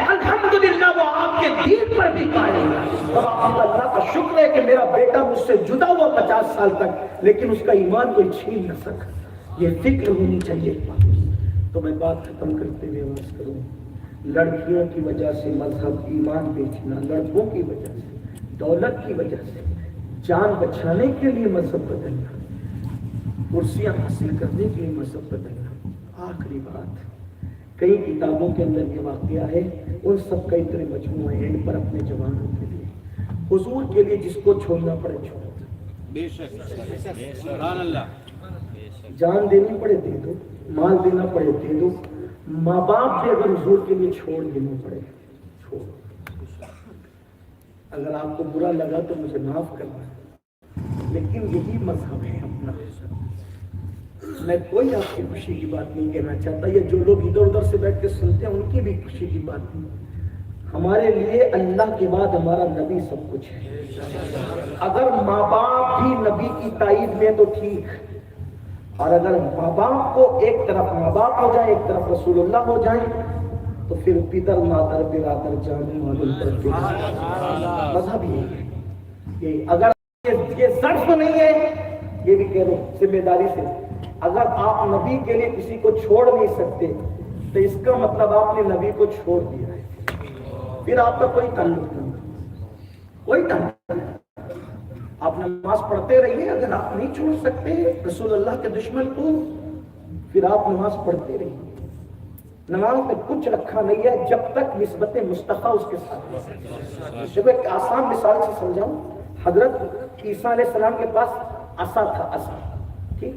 الحمدللہ وہ آپ کے دین پر بھی قائم ہے۔ اب آپ اللہ کا شکر ہے کہ میرا بیٹا مجھ سے جدا ہوا 50 سال تک لیکن اس کا ایمان کوئی چھین نہ سکا. یہ فکر ہونی چاہیے. تو میں بات ختم کرتے ہوئے عرض کروں، لڑکیوں کی وجہ سے مذہب ایمان بیچنا، لڑکوں کی وجہ سے دولت کی وجہ سے جان بچانے کے لیے مذہب بدلنا، کرسیاں حاصل کرنے کے لیے مذہب بدلنا. آخری بات، کئی کتابوں کے اندر یہ واقعہ ہے، ان سب کا اتنے مجموعے ہیں ان پر اپنے جوانوں کے لیے حضور کے لیے جس کو چھوڑنا پڑے چھوڑ دو، بے شک سبحان اللہ، جان دینی پڑے دے دو، مال دینا پڑے دے دو، ماں باپ بھی اگر حضور کے لیے چھوڑ دینا پڑے چھوڑ. اگر آپ کو برا لگا تو مجھے معاف کرنا، لیکن یہی مذہب ہے اپنا. میں کوئی آپ کی خوشی کی بات نہیں کہنا چاہتا، یہ جو لوگ ادھر ادھر سے بیٹھ کے سنتے ہیں ان کی بھی خوشی کی بات نہیں. ہمارے لیے اللہ کے بعد ہمارا نبی سب کچھ ہے. اگر ماں باپ بھی نبی کی تائید میں تو ٹھیک، اور اگر ماں باپ کو ایک طرف ماں باپ ہو جائے ایک طرف رسول اللہ ہو جائیں تو پھر پدر مادر برادر جانے والے مذہب یہی ہے. یہ اگر یہ ظرف نہیں ہے، یہ بھی کہہ رہا ہوں ذمہ داری سے، اگر آپ نبی کے لیے کسی کو چھوڑ نہیں سکتے تو اس کا مطلب آپ نے نبی کو چھوڑ دیا ہے، پھر آپ کا کوئی تعلق نہیں، کوئی تعلق نہیں. آپ نماز پڑھتے رہیے، اگر آپ نہیں چھوڑ سکتے رسول اللہ کے دشمن کو پھر آپ نماز پڑھتے رہیے. نماز میں کچھ رکھا نہیں ہے جب تک نسبت مصطفیٰ اس کے ساتھ. جب ایک آسان مثال سے سمجھاؤں، حضرت عیسیٰ علیہ السلام کے پاس عصا تھا، عصا، ٹھیک،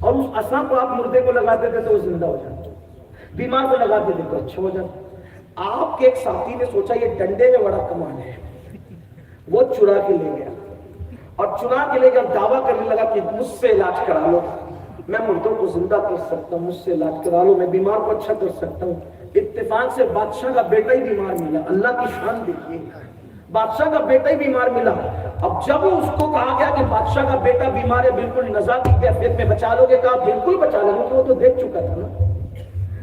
اور اس عصا کو آپ مردے کو لگاتے تھے تو وہ زندہ ہو جاتا، بیمار کو لگاتے تھے تو اچھا ہو جاتا. آپ کے ایک ساتھی نے سوچا یہ ڈنڈے میں بڑا کمال ہے، وہ چرا کے لے گیا اور چنا کے لے کر دعویٰ کرنے لگا کہ مجھ سے علاج کرا لو، میں مردوں کو زندہ کر سکتا ہوں، مجھ سے علاج کرا لو، میں بیمار کو اچھا کر سکتا ہوں. اتفاق سے بادشاہ کا بیٹا ہی بیمار ملا. اللہ کی شان دیکھیے، بادشاہ کا بیٹا ہی بیمار ملا. اب جب اس کو کہا گیا کہ بادشاہ کا بیٹا بیمار ہے، بالکل نزا کی کیفیت میں، بچا لو گے؟ کہا بالکل بچا لو گے. وہ تو دیکھ چکا تھا نا،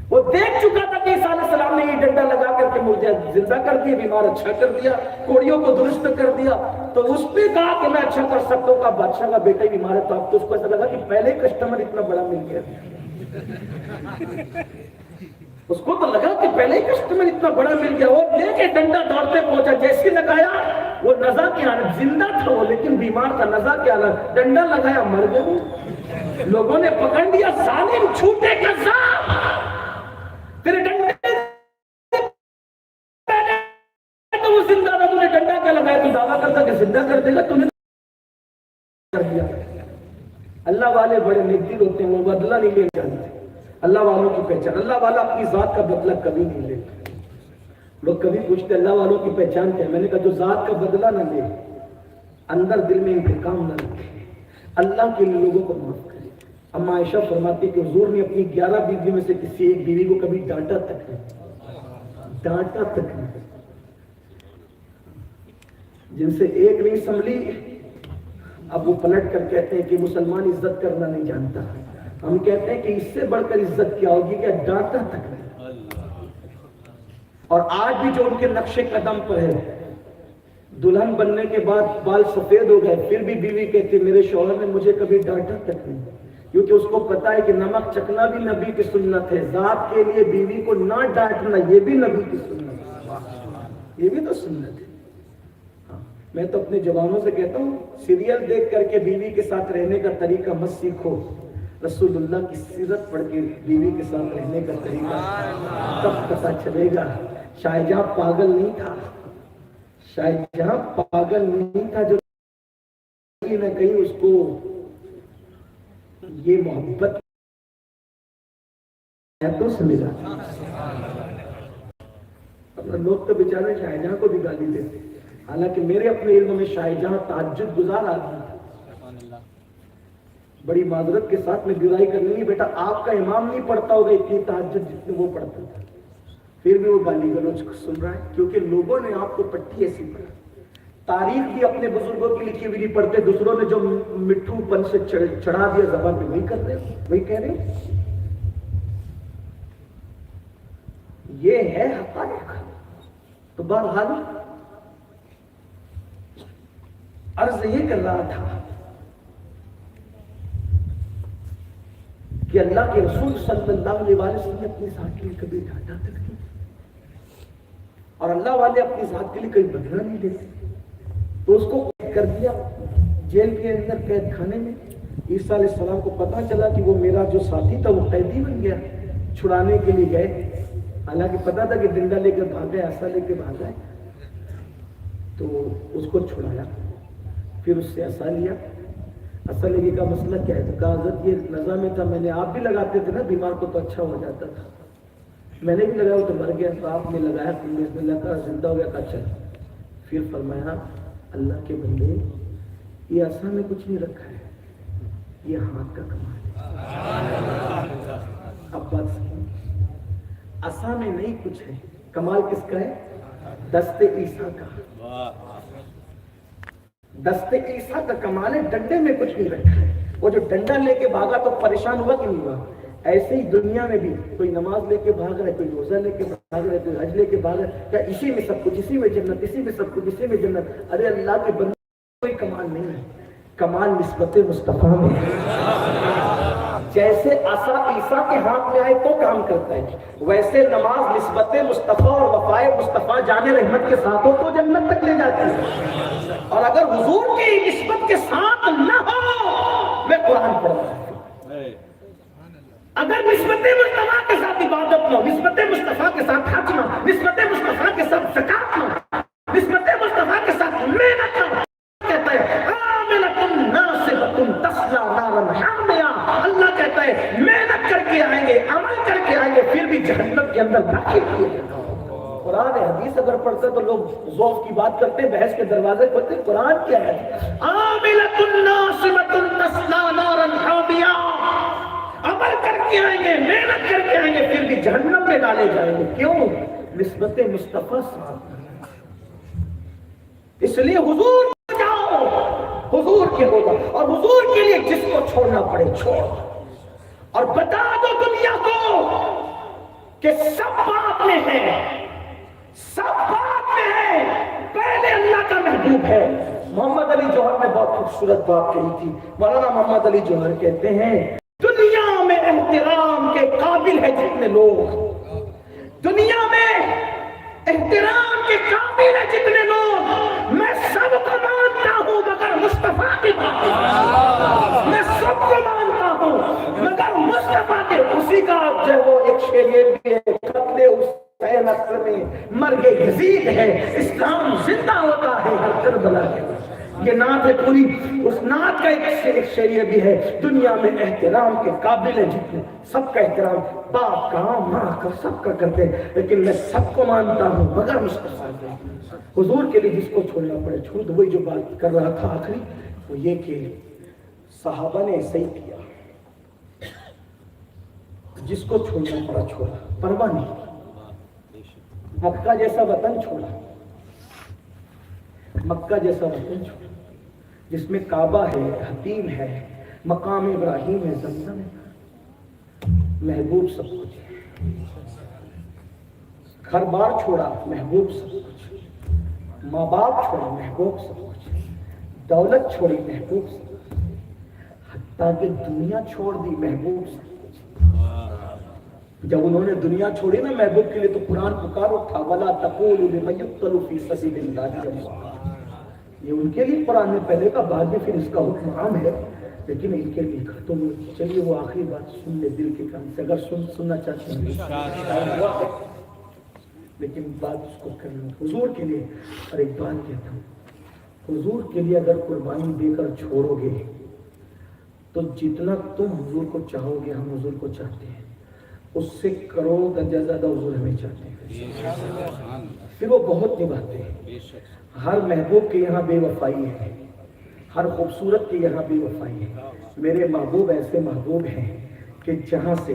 وہ دیکھ چکا تھا کہ عیسیٰ علیہ السلام نے یہ ڈنڈا لگا کر کے مردے زندہ کر دیا، بیمار اچھا کر دیا، کوڑیوں کو درست کر دیا. تو اس نے کہا کہ میں اچھا کر سکتا ہوں. کہا بادشاہ کا بیٹا ہی بیمار ہے. تو اب تو اس کو ایسا لگا کہ پہلے کسٹمر اتنا بڑا مل گیا. اس کو تو لگا کہ پہلے کسٹمر اتنا بڑا مل گیا. وہ لے کے ڈنڈا دوڑتے پہنچا، جیسے لگایا وہ نزا کی حالت، زندہ تھا وہ لیکن بیمار تھا، نزا کی حالت. ڈنڈا لگایا مر گیا. لوگوں نے پکڑ لیا، ظالم چھوٹے کا ظالم، تیرے ڈنڈے تو وہ زندہ تھا، تم نے ڈنڈا کیا لگایا؟ تو دعویٰ کرتا کہ زندہ کر دے گا، تم نے کر دیا. اللہ والے بڑے نیک ہوتے ہیں، وہ بدلہ نہیں لے جانتے. اللہ والوں کی پہچان، اللہ والا اپنی ذات کا بدلہ کبھی نہیں لیتا. لوگ کبھی پوچھتے اللہ والوں کی پہچان کیا ہے؟ میں نے کہا جو ذات کا بدلہ نہ لے، اندر دل میں انتقام نہ رکھے، اللہ کے لیے لوگوں کو معاف کرے. اما عائشہ فرماتی کہ حضور نے اپنی 11 بیویوں میں سے کسی ایک بیوی کو کبھی ڈانٹا تک نہیں، ڈانٹا تک نہیں. جن سے ایک نہیں سنبھلی، اب وہ پلٹ کر کہتے ہیں کہ مسلمان عزت کرنا نہیں جانتا. ہم کہتے ہیں کہ اس سے بڑھ کر عزت کیا ہوگی کہ ڈانٹا تک نہیں. اور آج بھی جو ان کے نقش قدم پر ہے، دلہن بننے کے بعد بال سفید ہو گئے پھر بھی بیوی کہتی میرے شوہر نے مجھے کبھی ڈانٹا تک نہیں، کیونکہ اس کو پتا ہے کہ نمک چکنا بھی نبی کی سنت ہے. ذات کے لیے بیوی کو نہ ڈانٹنا یہ بھی نبی کی سنت ہے، یہ بھی تو سنت ہے. میں تو اپنے جوانوں سے کہتا ہوں سیریل دیکھ کر کے بیوی کے ساتھ رہنے کا طریقہ مت سیکھو، رسول اللہ کی سیرت پڑھ کے بیوی کے ساتھ رہنے کا طریقہ تب پتہ چلے گا. شاہجہاں پاگل نہیں تھا، شاہجہاں پاگل نہیں تھا جو کہیں نہ کہیں اس کو یہ محبت تو سے ملا. لوگ تو بیچارے شاہجہاں کو بھی گالی دیتے، حالانکہ میرے اپنے علم میں شاہجہاں تہجد گزار آدمی تھا. بڑی معذرت کے ساتھ میں گرائی کرنی ہے، بیٹا آپ کا امام نہیں پڑھتا ہوگا اتنی تہجد جتنے وہ پڑھتا تھا، پھر بھی وہ گالی گلوچ سن رہا ہے کیونکہ لوگوں نے آپ کو پٹی ایسی پڑھا. تاریخ بھی اپنے بزرگوں کی لکھی ہوئی نہیں پڑھتے، دوسروں نے جو مٹھو پن سے چڑھا دیا زبان پہ وہی کر رہے، وہی کہہ رہے. یہ ہے حقائق. تو بہرحال عرض یہ کر رہا تھا کہ اللہ کے رسول صلی اللہ علیہ وسلم نے اپنی ذات کے لیے کبھی ڈانٹا تک نہیں، اور اللہ والے اپنی ذات کے لیے کوئی بدلہ نہیں دیتے، تو اس کو قید کر دیا جیل کے اندر، قید خانے میں۔ عیسیٰ علیہ السلام کو پتا چلا کہ وہ میرا جو ساتھی تھا وہ قیدی بن گیا، چھڑانے کے لیے گئے، حالانکہ پتا تھا کہ ڈنڈا لے کر بھاگا ہے، عصا لے کے بھاگا ہے، تو اس کو چھڑایا، پھر اس سے عصا لیا۔ عصا لے کا مسئلہ کیا ہے؟ تو کہا حضرت یہ نظر میں تھا، میں نے، آپ بھی لگاتے تھے نا بیمار کو تو اچھا ہو جاتا تھا، میں نے بھی لگایا وہ تو مر گیا، تو آپ نے لگایا تو بسم اللہ کا زندہ ہو گیا، کہا چل۔ پھر فرمایا اللہ کے بندے یہ عصا میں کچھ نہیں رکھا ہے، یہ ہاتھ کا کمال ہے۔ اب بات سنیں، عصا میں نہیں کچھ ہے، کمال کس کا ہے؟ دست عیسیٰ کا، دست عیسیٰ کا کمال ہے، ڈنڈے میں کچھ نہیں رکھا ہے۔ وہ جو ڈنڈا لے کے بھاگا تو پریشان ہوا کہ نہیں ہوا؟ ایسے ہی دنیا میں بھی کوئی نماز لے کے بھاگ رہا ہے، کوئی روزہ لے کے بھاگ رہا ہے، کوئی حج لے کے بھاگ رہا ہے، کیا اسی میں سب کچھ، اسی میں جنت، اسی میں سب کچھ، اسی میں جنت؟ ارے اللہ کے بندے کوئی کمال نہیں ہے، کمال نسبت مصطفیٰ میں ہے۔ جیسے عصا عیسیٰ کے ہاتھ میں آئے تو کام کرتا ہے، ویسے نماز نسبت مصطفیٰ اور وفائے مصطفیٰ جان رحمت کے ساتھ ہو تو جنت تک لے جاتی ہے۔ اور اگر حضور کی نسبت کے ساتھ نہ ہو، میں قرآن پڑھ رہا ہوں، اگر نسبت مصطفیٰ کے ساتھ عبادت نہ ہو، نسبت مصطفیٰ کے ساتھ حج نہ ہو، نسبت مصطفیٰ کے ساتھ زکات نہ ہو، نسبت مصطفیٰ کے ساتھ محنت نہ ہو، کہتا ہے عاملۃ ناصبۃ تصلیٰ نارا حامیہ، اللہ کہتا ہے محنت کر کے آئیں گے، عمل کر کے آئیں گے، پھر بھی جہنم کے اندر داخل کیے جائیں گے۔ قرآن حدیث اگر پڑھتے تو لوگ ذوق کی بات کرتے ہیں، بحث کے دروازے کھولتے ہیں، قرآن کیا ہے؟ عاملۃ ناصبۃ تصلیٰ نارا حامیہ، عمل کر کے آئیں گے، محنت کر کے آئیں گے، پھر بھی جہنم میں ڈالے جائیں گے۔ کیوں؟ نسبت مصطفیٰ ساتھ۔ اس لیے حضور کو جاؤ، حضور کے ہوگا، اور حضور کے لیے جس کو چھوڑنا پڑے چھوڑ، اور بتا دو دنیا کو کہ سب بات میں ہے، سب بات میں ہے، پہلے اللہ کا محبوب ہے۔ محمد علی جوہر نے بہت خوبصورت بات کہی تھی، مولانا محمد علی جوہر کہتے ہیں دنیا میں احترام کے قابل ہے جتنے لوگ، دنیا میں احترام کے قابل ہے جتنے لوگ، میں سب کو مانتا ہوں مگر مصطفیٰ کی بات، میں سب کو مانتا ہوں مگر مصطفیٰ کے۔ اسی کا جو ہے وہ ایک شعر یہ بھی ہے، قتل حسین اکثر میں مرگ یزید ہے، اسلام زندہ ہوتا ہے ہر کربلا کے۔ یہ نعت ہے پوری، اس نعت کا ایک شعر یہ بھی ہے، دنیا میں احترام کے قابل ہے جتنے، سب کا احترام، باپ کا، ماں کا، سب کا کرتے ہیں، لیکن میں سب کو مانتا ہوں مگر مصطفیٰ کے۔ حضور کے لیے جس کو چھوڑنا پڑے چھوڑ دو۔ وہی جو بات کر رہا تھا آخری، وہ یہ کہ صحابہ نے ایسے ہی کیا، جس کو چھوڑنا پڑا چھوڑا، پرواہ نہیں، مکہ جیسا وطن چھوڑا، مکہ جیسا وطن چھوڑا جس میں کعبہ ہے، حتیم ہے، مقام ابراہیم ہے، زمزم ہے، محبوب سب کچھ ہے، گھر بار چھوڑا محبوب سب کچھ، ماں باپ چھوڑا محبوب سب کچھ، دولت چھوڑی محبوب سب کچھ، حتیٰ کہ دنیا چھوڑ دی محبوب سب کچھ۔ جب انہوں نے دنیا چھوڑی نا محبوب کے لیے تو قرآن پکار اٹھا، وَلَا تَقُولُوا لِمَن يُقْتَلُ فِي سَبِيلِ اللَّهِ أَمْوَاتٌ۔ یہ ان کے لیے قرآن نے پہلے کا، بعد میں پھر اس کا حکم عام ہے، لیکن ان کے لیے کہا۔ تو چلیے وہ آخری بات سن لے دل کے کان سے، اگر سننا چاہتے ہیں، لیکن بات اس کو کر لوں حضور کے لیے۔ اور ایک بات کہتا ہوں، حضور کے لیے اگر قربانی دے کر چھوڑو گے تو جتنا تم حضور کو چاہو گے ہم حضور کو چاہتے ہیں، اس سے کروڑ درجہ زیادہ حضور ہمیں چاہتے ہیں، پھر وہ بہت نبھاتے ہیں۔ ہر محبوب کے یہاں بے وفائی ہے، ہر خوبصورت کے یہاں بے وفائی ہے۔ میرے محبوب ایسے محبوب ہیں کہ جہاں سے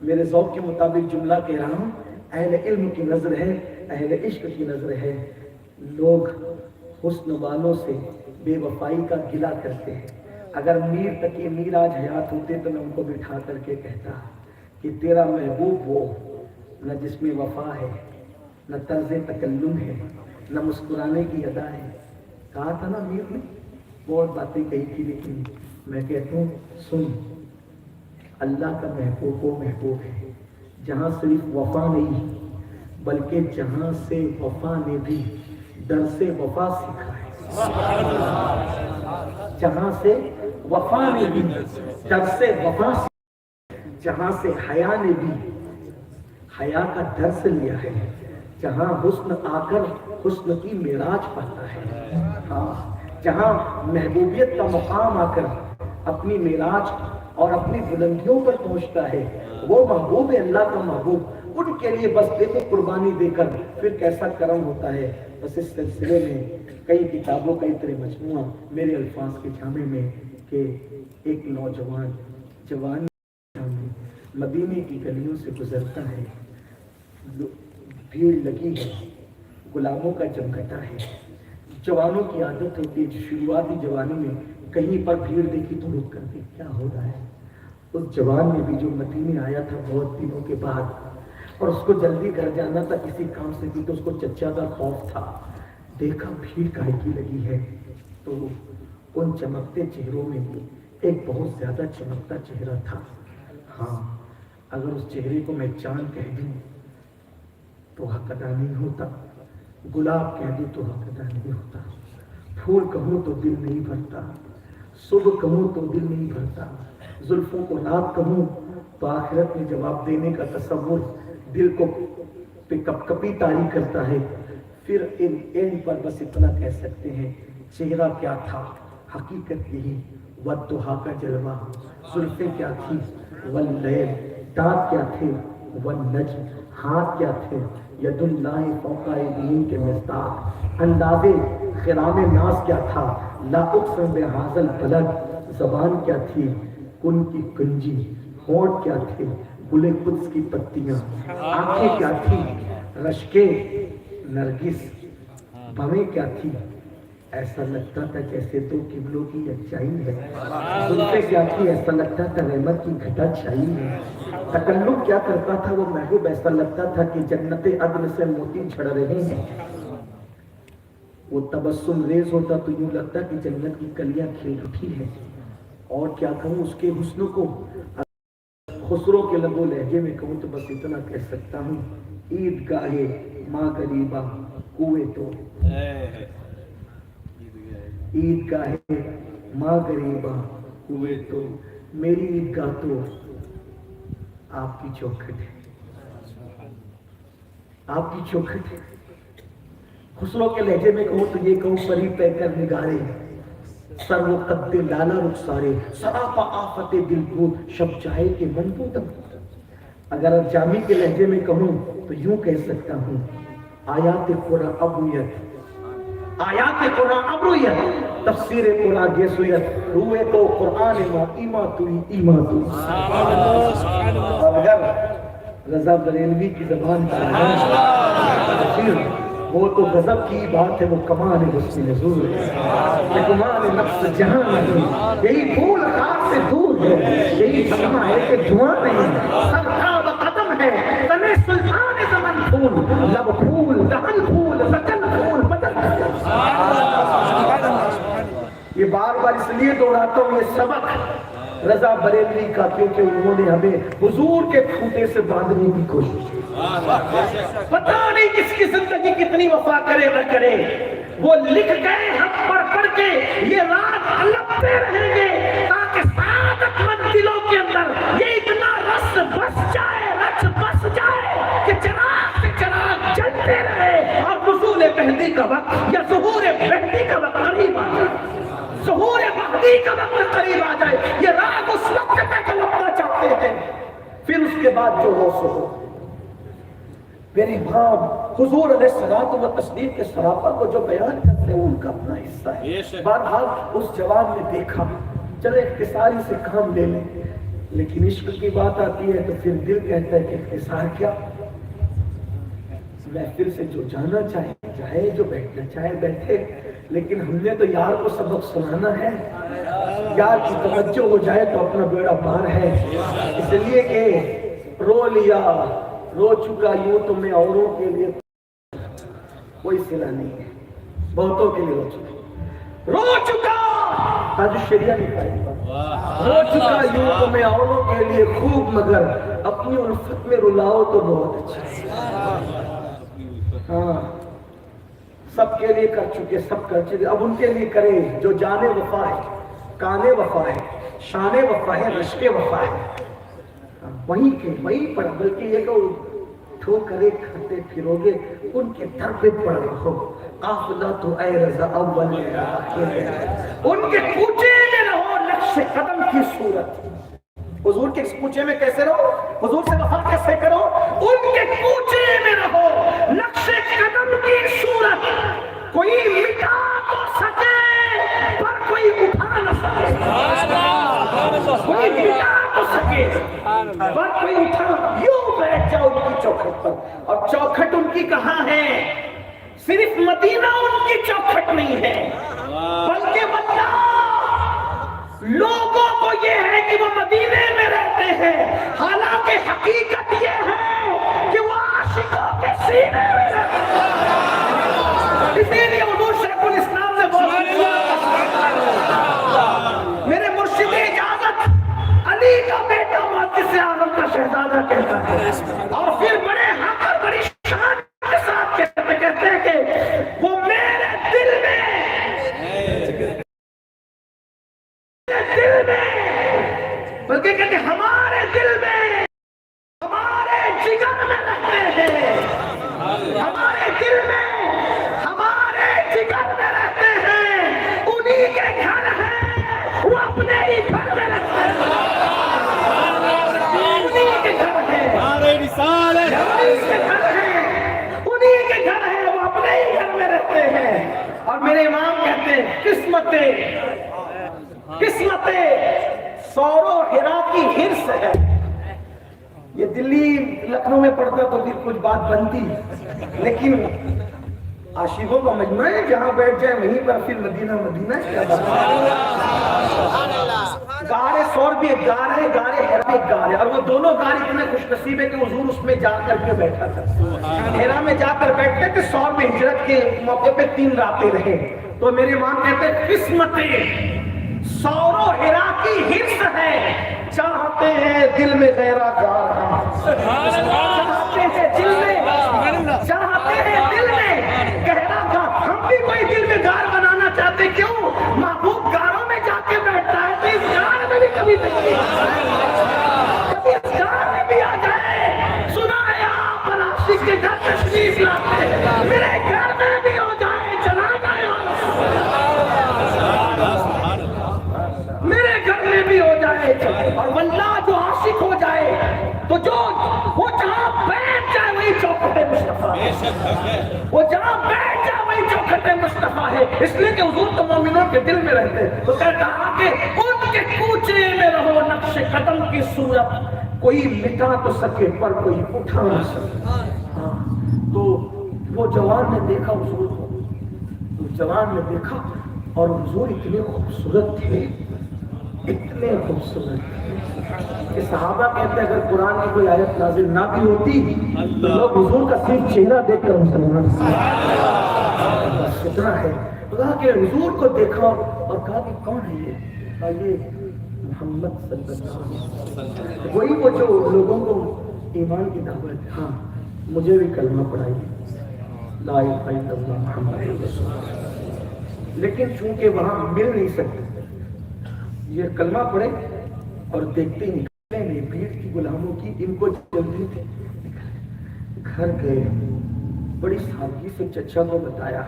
میرے ذوق کے مطابق جملہ کہہ رہا ہوں، اہل علم کی نظر ہے، اہل عشق کی نظر ہے، لوگ حسن والوں سے بے وفائی کا گلہ کرتے ہیں۔ اگر میر تقی میر آج حیات ہوتے تو میں ان کو بٹھا کر کے کہتا کہ تیرا محبوب وہ نہ جس میں وفا ہے، نہ طرز تکلم ہے، نہ مسکرانے کی ادا ہے۔ کہا تھا نا میر نے بہت باتیں کہی تھی، لیکن میں کہتا ہوں سن، اللہ کا محبوب وہ محبوب ہے جہاں صرف وفا نہیں بلکہ جہاں سے وفا نے بھی ڈر سے وفا سیکھا ہے، جہاں سے وفا نے بھی ڈر سے وفا سیکھا ہے، جہاں سے حیا نے بھی حیا کا درس لیا ہے، جہاں حسن آ کر حسن کی معراج پاتا ہے، ہاں جہاں محبوبیت کا مقام آ کر اپنی معراج اور اپنی بلندیوں پر پہنچتا ہے، وہ محبوب اللہ کا محبوب، ان کے لیے بس دیکھو قربانی دے کر پھر کیسا کرم ہوتا ہے۔ بس اس سلسلے میں کئی کتابوں کا اتنے مجموعہ میرے الفاظ کے جامع میں کہ ایک نوجوان جوانی مدینے کی گلیوں سے گزرتا ہے، بھیڑ لگی ہے، غلاموں کا جمگٹا ہے، جوانوں کی عادت ہوتی ہے شروعاتی جوانی میں کہیں پر بھیڑ دیکھی تو رک کر کے کیا ہو رہا ہے۔ اس جوان نے بھی جو مدینے آیا تھا بہت دنوں کے بعد اور اس کو جلدی گھر جانا تھا کسی کام سے بھی، تو اس کو چچا کا خوف تھا، دیکھا بھیڑ کاہے کی لگی ہے، تو ان چمکتے چہروں میں ایک بہت زیادہ چمکتا چہرہ تھا۔ ہاں اگر اس چہرے کو میں چاند کہہ دوں تو حق ادا نہیں ہوتا، گلاب کہہ دوں تو حق ادا نہیں ہوتا، پھول کہوں تو دل نہیں بھرتا، صبح کہوں تو دل نہیں بھرتا، زلفوں کو رات کہوں تو آخرت میں جواب دینے کا تصور دل کو کپ کپی طاری کرتا ہے۔ پھر ان پر بس اتنا کہہ سکتے ہیں چہرہ کیا تھا، حقیقت یہی، والضحیٰ کا جلوہ، زلفیں کیا تھی، واللیل، دانت کیا تھے، والنجم، ہاتھ کیا تھے، ید اللہ فوق ایدیہم کے مصداق، اندازے خرام ناز کیا تھا، لا اقسم بہذا البلد، زبان کیا تھی، کن کی کنجی، ہونٹ کیا تھے، گل قدس کی پتیاں، آنکھیں کیا تھی، رشکے نرگس، بھویں کیا تھی، ایسا لگتا تھا جیسے دو قبلوں کی یکجائی ہے، زلفیں کیا تھی، ایسا لگتا تھا رحمت کی گھٹا چھائی ہے، تکلم کیا کرتا تھا وہ محبوب، ایسا لگتا تھا کہ جنت عدن سے موتی جھڑ رہے ہیں، وہ تبسم ریز ہوتا تو یوں لگتا کہ جنت کی کلیاں کھل اٹھی ہیں۔ اور کیا کہوں اس کے حسن کو، خسرو کے لب و لہجے میں کہوں تو بس اتنا کہہ سکتا ہوں، عید گاہے ماں غریبہ کوئے تو، عید گاہے ماں غریبہ کوئے تو، میری عید گاہ تو آپ کی چوکھٹ ہے، آپ کی چوکھٹ ہے۔ خسرو کے لہجے میں کہوں تو یہ کہوں، پری پہ کر نگارے سر و قد لالا رخسارے، سراپا آفت دل بود شب چاہے کہ من بودم۔ اگر جامی کے لہجے میں کہوں تو یوں کہہ سکتا ہوں، آیات قرآن ابرویت، آیات قرآن ابرویت، تفسیر قرآن گیسویت، روئے تو قرآن ما ایما توی ایما توی۔ اور اگر رضا بریلوی کی زبان کا وہ تو غضب کی بات ہے، وہ کمال حسن نزول ہے، یہ کمال نفس جہاں نہیں، یہی پھول خاک سے دور ہے، یہی جمع ہے کہ دھواں نہیں، سرکاب قدم ہے تنے سلطان زمن پھول، لب پھول دہن پھول سکن پھول بدن پھول۔ یہ بار بار اس لیے دوہراتا ہوں یہ سبق رضا بریلوی کا، کیونکہ انہوں نے ہمیں حضور کے پھوٹے سے باندھنے کی کوشش کی۔ پتہ نہیں کس کی زندگی کتنی وفا کرے نہ کرے، وہ لکھ گئے ہم پڑھ پڑھ کے یہ رات لپتے رہیں گے تاکہ سعادت مند دلوں کے اندر یہ اتنا رس بس جائے، رس بس جائے کہ چراغ سے چراغ جلتے رہے، اور نزول مہدی کا وقت یا ظہور مہدی کا وقت قریب آ جائے، ظہور مہدی کا وقت قریب آ جائے، یہ راگ اس وقت تک لپنا چاہتے ہیں۔ پھر اس کے بعد جو ہو سو میرے امام حضور علیہ الصلوۃ والتسلیم کے سراپا کو جو بیان کرتے ہیں ان کا اپنا حصہ ہے۔ بہرحال اس جوان نے دیکھا، چلے اختصاری سے کام لے لیں، لیکن عشق کی بات آتی ہے تو پھر دل کہتا ہے کہ اختصار کیا، محفل سے جو جانا چاہے جائے، جو بیٹھنا چاہے بیٹھے، لیکن ہم نے تو یار کو سبق سنانا ہے، یار کی توجہ ہو جائے تو اپنا بیڑا پار ہے، اس لیے کہ رو لیا رو چکا یوں تو میں اوروں کے لیے کوئی صلہ نہیں ہے، بہتوں کے لیے رو چکا تاج الشریعہ نکالے گا. ہو چکا یوں تو میں اوروں کے لیے خوب مگر اپنی الفت میں رلاؤ تو بہت اچھا. ہاں سب کے لیے کر چکے, سب کر چکے, اب ان کے لیے کریں جو جانے وفا ہے, کانے وفا ہے, شان وفا ہے, رشتے وفا ہے. وہیں کے وہیں پر, بلکہ یہ کہ ٹھوکرے کھاتے پھرو گے ان کے در پہ پڑ رہو. قافلہ تو اے رضا اول میں ان کے کوچے میں رہو نقش قدم کی صورت. حضور کے کوچے میں کیسے رہو, حضور سے وفا کیسے کرو, ان کے کوچے میں رہو نقش قدم کی صورت. کوئی مٹا تو سکے پر کوئی اٹھا نہ سکے, کوئی مٹا تو سکے پر کوئی اٹھا. یوں بیٹھ جاؤ ان کی چوکھٹ پر, اور چوکھٹ ان کی کہاں ہے, صرف مدینہ ان کی چوکھٹ نہیں ہے, بلکہ واللہ لوگوں کو یہ ہے کہ وہ مدینے میں رہتے ہیں, حالانکہ حقیقت یہ ہے کہ وہ عاشقوں کے سینے میں رہتے ہیں. اسی لیے حضور شیخ الاسلام نے بہت میرے مرشد اجازت علی کا بیٹا محدث اعظم کا شہزادہ کہتا ہے, اور پھر بڑے حق اور بڑی شان کے ساتھ کہتے ہیں کہ وہ میرے دل میں بلکہ کہتے ہمارے دل میں, ہمارے جگر میں رہتے ہیں, ہمارے دل میں, ہمارے جگر میں رہتے ہیں. انہی کے گھر ہیں, وہ اپنے ہی گھر میں رہتے ہیں. انہی کے گھر ہیں, انہی کے گھر ہیں, انہی کے گھر ہیں, وہ اپنے ہی گھر میں رہتے ہیں. اور میرے امام کہتے ہیں قسمتیں سور و ہرا کی حرص ہے. یہ دلی لکھنؤ میں پڑھتا تو پھر کچھ بات بنتی, لیکن عاشقوں کا مجمع ہے, جہاں بیٹھ جائے وہیں پر پھر مدینہ مدینہ. گارے سور بھی ایک گار ہے, گارے ہرا ایک گار ہے, اور وہ دونوں گار اتنے خوش نصیب ہے کہ حضور اس میں جا کر کے بیٹھا تھا. ہرا میں جا کر بیٹھتے کہ سور میں ہجرت کے موقع پہ 3 راتیں رہے. تو میرے امام کہتے ہیں قسمتیں سور و ہرا کی حرص ہے, چاہتے ہیں دل میں غیرہ گار, چاہتے ہیں دل میں گہرا گار. ہم بھی کوئی دل میں گار بنانا چاہتے, کیوں, محبوب گاروں میں جا کے بیٹھتا ہے, تو اس گار میں بھی کبھی اس گار میں بھی آ جائے. سنا ہے آپ عاشق کے گھر تشریف لاتے, میرے گھر میں بھی ہو جائے, چلا جائے, میرے گھر میں بھی ہو جائے. اور واللہ جو عاشق ہو جائے تو جو وہ جہاں بیٹھ جائے وہی چوکھٹ مصطفیٰ ہے, وہ جہاں بیٹھ جائے وہی چوکھٹ مصطفیٰ ہے. اس لیے کہ حضور تو مومنوں کے دل میں رہتے ہیں. تو کہتا کہ ان کے کوچے میں رہو نقش قدم کی صورت, کوئی مٹا تو سکے پر کوئی اٹھا نہ سکے. تو وہ جوان نے دیکھا حضور کو, جوان نے دیکھا, اور حضور اتنے خوبصورت تھے, اتنے خوبصورت کہ صحابہ کہتے ہیں اگر قرآن کی کوئی آیت نازل نہ بھی ہوتی تو لوگ حضور کا صرف چہرہ دیکھ کر مسلمان بس اتنا ہے. کہا کہ حضور کو دیکھا اور کہا کہ کون ہے یہ, یہ محمد صلی اللہ علیہ وسلم, وہی وہ جو لوگوں کو ایمان کی دعوت. ہاں مجھے بھی کلمہ پڑھائیے لا الہ الا اللہ محمد رسول اللہ, لیکن چونکہ وہاں مل نہیں سکتے, یہ کلمہ پڑھے اور دیکھتے ہی نکلے بھیڑ کی غلاموں کی, ان کو جلدی تھے. گھر گئے, بڑی سادگی سے چچا کو بتایا.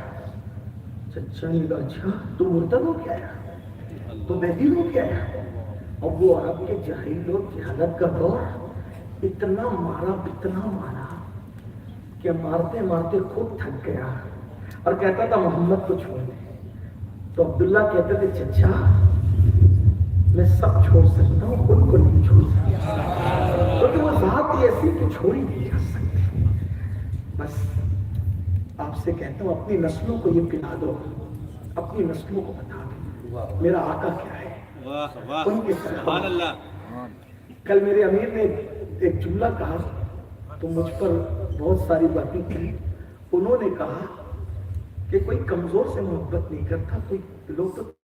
چچا نے کہا اچھا تو مرتد ہو کیا آیا, تو بہدین ہو کیا آیا. اور وہ عرب کے جاہل لوگ جہالت کا دور, اتنا مارا کہ مارتے مارتے خود تھک گیا, اور کہتا تھا محمد کو چھوڑ دے. تو عبداللہ کہتے تھے چچا میں سب چھوڑ سکتا ہوں, ان کو نہیں چھوڑ سکتا, کیونکہ وہ ذات ہی ایسی کہ چھوڑی نہیں جا سکتی. بس آپ سے کہتا ہوں اپنی نسلوں کو یہ پلا دو, اپنی نسلوں کو بتا دو میرا آقا کیا ہے, ان کے سبحان اللہ. کل میرے امیر نے ایک جملہ کہا تو مجھ پر بہت ساری باتیں کی. انہوں نے کہا کہ کوئی کمزور سے محبت نہیں کرتا, کوئی لوگ تو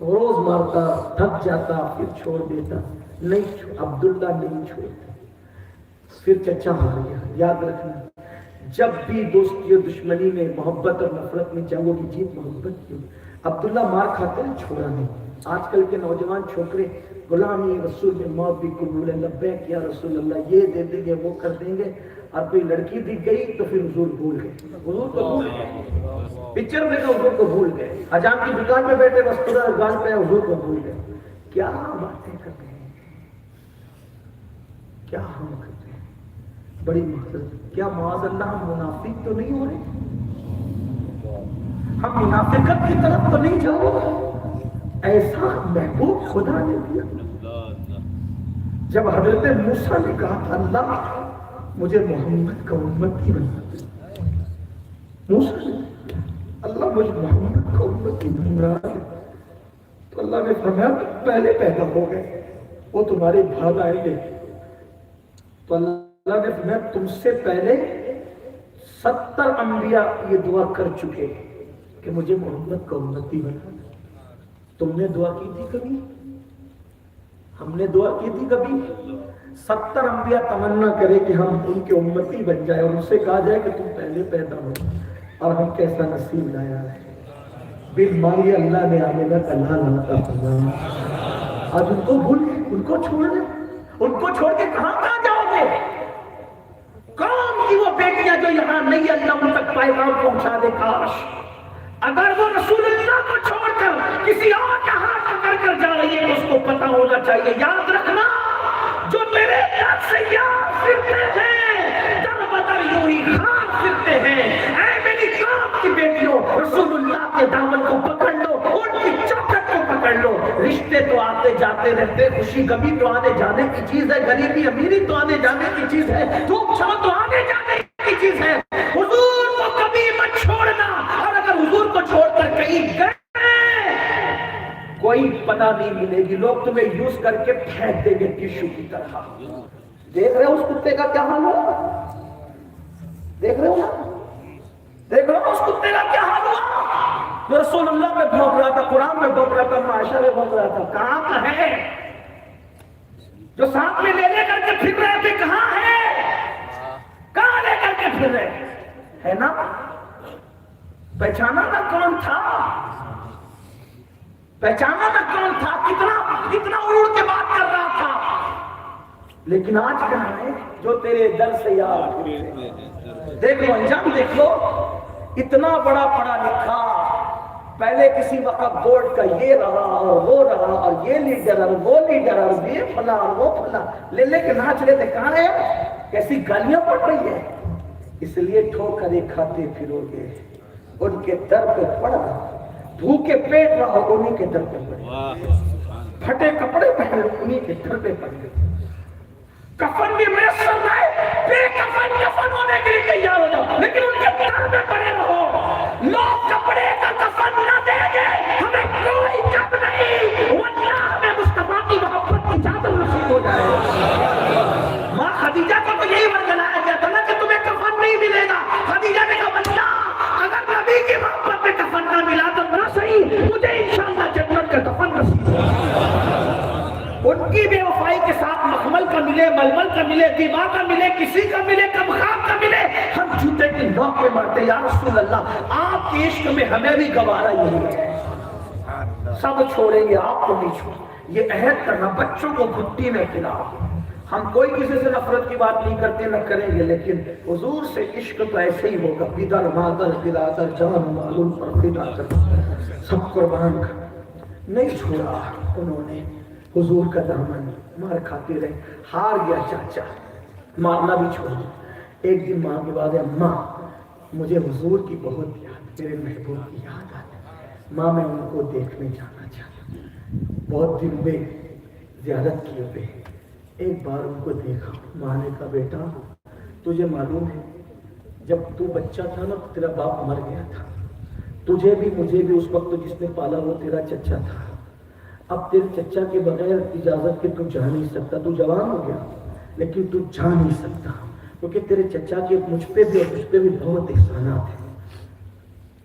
روز مارتا، تھک جاتا، پھر چھوڑ دیتا، نہیں عبداللہ نہیں چھوڑتا، پھر چچا مار گیا۔ یاد رکھنا جب بھی دوستی اور دشمنی میں، محبت اور نفرت میں جنگوں کی جیت محبت کی۔ عبداللہ مار کھاتے ہیں، چھوڑا نہیں۔ آج کل کے نوجوان چھوکرے غلامی رسول میں موت بھی قبول ہے، لبیک یا رسول اللہ، یہ دے دیں گے وہ کر دیں گے، اور کوئی لڑکی دکھ گئی تو پھر حضور بھول گئے، حضور کو بھول گئے، پکچر میں تو حضور کو بھول گئے، حجام کی دکان میں بیٹھے بس خدا دکان پہ حضور کو بھول گئے۔ کیا باتیں کرتے ہیں، کیا ہم کرتے ہیں، بڑی معذرت، کیا معاذ اللہ ہم منافق تو نہیں ہو رہے، ہم منافقت کی طرف تو نہیں جا رہے؟ ایسا محبوب خدا نے دیا۔ جب حضرت موسیٰ نے کہا تھا اللہ مجھے محمد کا امتی بنا دے، موسیٰ نے اللہ مجھے محمد کا امتی بنا دے، تو اللہ نے فرمایا پہلے پیدا ہو گئے، وہ تمہارے بھاگ آئیں گے، تو اللہ نے فرمایا تم سے پہلے 70 انبیاء یہ دعا کر چکے کہ مجھے محمد کا امتی بنا دے۔ تم نے دعا کی تھی کبھی؟ ہم نے دعا کی تھی کبھی؟ 70 انبیاء تمنا کرے کہ ہم ان کے امتی بن جائے اور ان سے کہا جائے کہ تم پہلے پیدا ہو، اور ہم کیسا نصیب لایا ہے۔ بالماری اللہ نے آمینہ کا لال عطا فرمایا۔ آج ان کو بھول گئے، ان کو چھوڑ دیں، ان کو چھوڑ کے کہاں جاؤ گے؟ قوم کی وہ بیٹیاں جو یہاں نہیں، اللہ ان تک پیغام پہنچا دے۔ کاش اگر وہ رسول اللہ کو چھوڑ کر کسی اور کا ہاتھ پکڑ کر جا رہی ہے تو اس کو پتا ہونا چاہیے۔ یاد رکھنا جو میرے در سے یاد پھرتے ہیں در بدر یوں ہی خاک پھرتے ہیں۔ اے میری قوم کی بیٹیوں، رسول اللہ کے دامن کو پکڑ لو، ان کی چوکٹ کو پکڑ لو۔ رشتے تو آتے جاتے رہتے، خوشی کبھی تو آنے جانے کی چیز ہے، غریبی امیری تو آنے جانے کی چیز ہے، دھوپ چھاؤں تو آنے جانے کی چیز ہے۔ حضور کو کبھی مت چھوڑنا، اور اگر حضور کو چھوڑ کر کہیں گئے کوئی پتہ نہیں ملے گی، لوگ تمہیں یوز کر کے پھینک دیں گے ٹیشو کی طرح۔ دیکھ رہے ہو اس کتے کا کیا حال ہوا؟ دیکھ رہے ہو نا، دیکھ رہے ہو اس کتے کا کیا حال ہوا؟ جو رسول اللہ میں بھونک رہا تھا، قرآن میں بھونک رہا تھا، معاشرہ میں بھونک رہا تھا، کہاں کا ہے؟ جو ساتھ میں لے کر کے پھر رہے تھے کہاں ہے؟ کہاں لے کر کے پھر رہے ہے نا؟ پہچانا نہ کون تھا، پہچانا نہ کون تھا، کتنا اڑ کے بات کر رہا تھا، لیکن آج کہاں ہے جو تیرے در سے یاد؟ دیکھ لو انجام، دیکھ لو، اتنا بڑا پڑھا لکھا، پہلے کسی وقت بورڈ کا یہ رہا اور وہ رہا اور یہ لیڈر اور وہ لیڈر اور یہ فلاں اور وہ فلاں، لے کے ناچ رہے تھے، کہاں ہے؟ کیسی گالیاں پڑ رہی ہے؟ اس لیے ٹھوکریں کھاتے پھرو گے، ان کے در پہ پڑ رہا، بھوکے پیٹ رہا انہی کے در پہ پڑے، پھٹے کپڑے پہن انہی کے در پہ پڑے، کفن بھی میسر نہ بے کفن کفن ہونے کے لیے تیار ہو جاؤ، لیکن ان کے در پہ پڑے رہو۔ لوگ کپڑے کا کفن نہ دیں گے، ہمیں کوئی جب نہیں، ورنہ ہمیں مصطفیٰ کی محبت کی چادر نصیب ہو جائے۔ ماں خدیجہ کو تو یہی ورگلایا گیا تھا نا کہ تمہیں کفن نہیں ملے گا۔ خدیجہ نے کہا اللہ اگر نبی کی محبت میں کفن نہ ملا تو نہ صحیح، مجھے انشاءاللہ جنت کا کفن نصیب ہو۔ ان کی بے وفائی کے ساتھ مخمل کا ملے، ململ کا ملے، دیبا کا ملے، کسی کا ملے، کمخاب کا ملے، ہم جوتے کی نوک پہ مارتے، یا رسول اللہ آپ کے عشق میں ہمیں بھی گوارا یہی ہے، سب چھوڑیں گے آپ کو نہیں چھوڑیں۔ یہ عہد کرنا، بچوں کو گھٹی میں کھلاؤ۔ ہم کوئی کسی سے نفرت کی بات نہیں کرتے، نہ کریں گے، لیکن حضور سے عشق تو ایسے ہی ہوگا، بدر مادر برادر جان معلوم پر فدا کر سب قربان کر۔ نہیں چھوڑا انہوں نے حضور کا دامن، مار کھاتے رہے، ہار گیا چاچا، مارنا بھی چھوڑ دیا۔ ایک دن ماں کے بعد اماں مجھے حضور کی بہت یاد، میرے محبوب کی یاد آتی، ماں میں ان کو دیکھنے جانا چاہتا ہوں، بہت دن میں زیارت کیے ہوئے، ایک بار ان کو دیکھا۔ ماں نے کہا بیٹا تجھے معلوم ہے جب تو بچہ تھا نا تیرا باپ مر گیا تھا، تجھے بھی مجھے بھی اس وقت جس نے پالا وہ تیرا چچا تھا، اب تیرے چچا کے بغیر اجازت کے تو جا نہیں سکتا، تو جوان ہو گیا لیکن تو جا نہیں سکتا، کیونکہ تیرے چچا کے مجھ پہ بھی بہت احسانات ہیں۔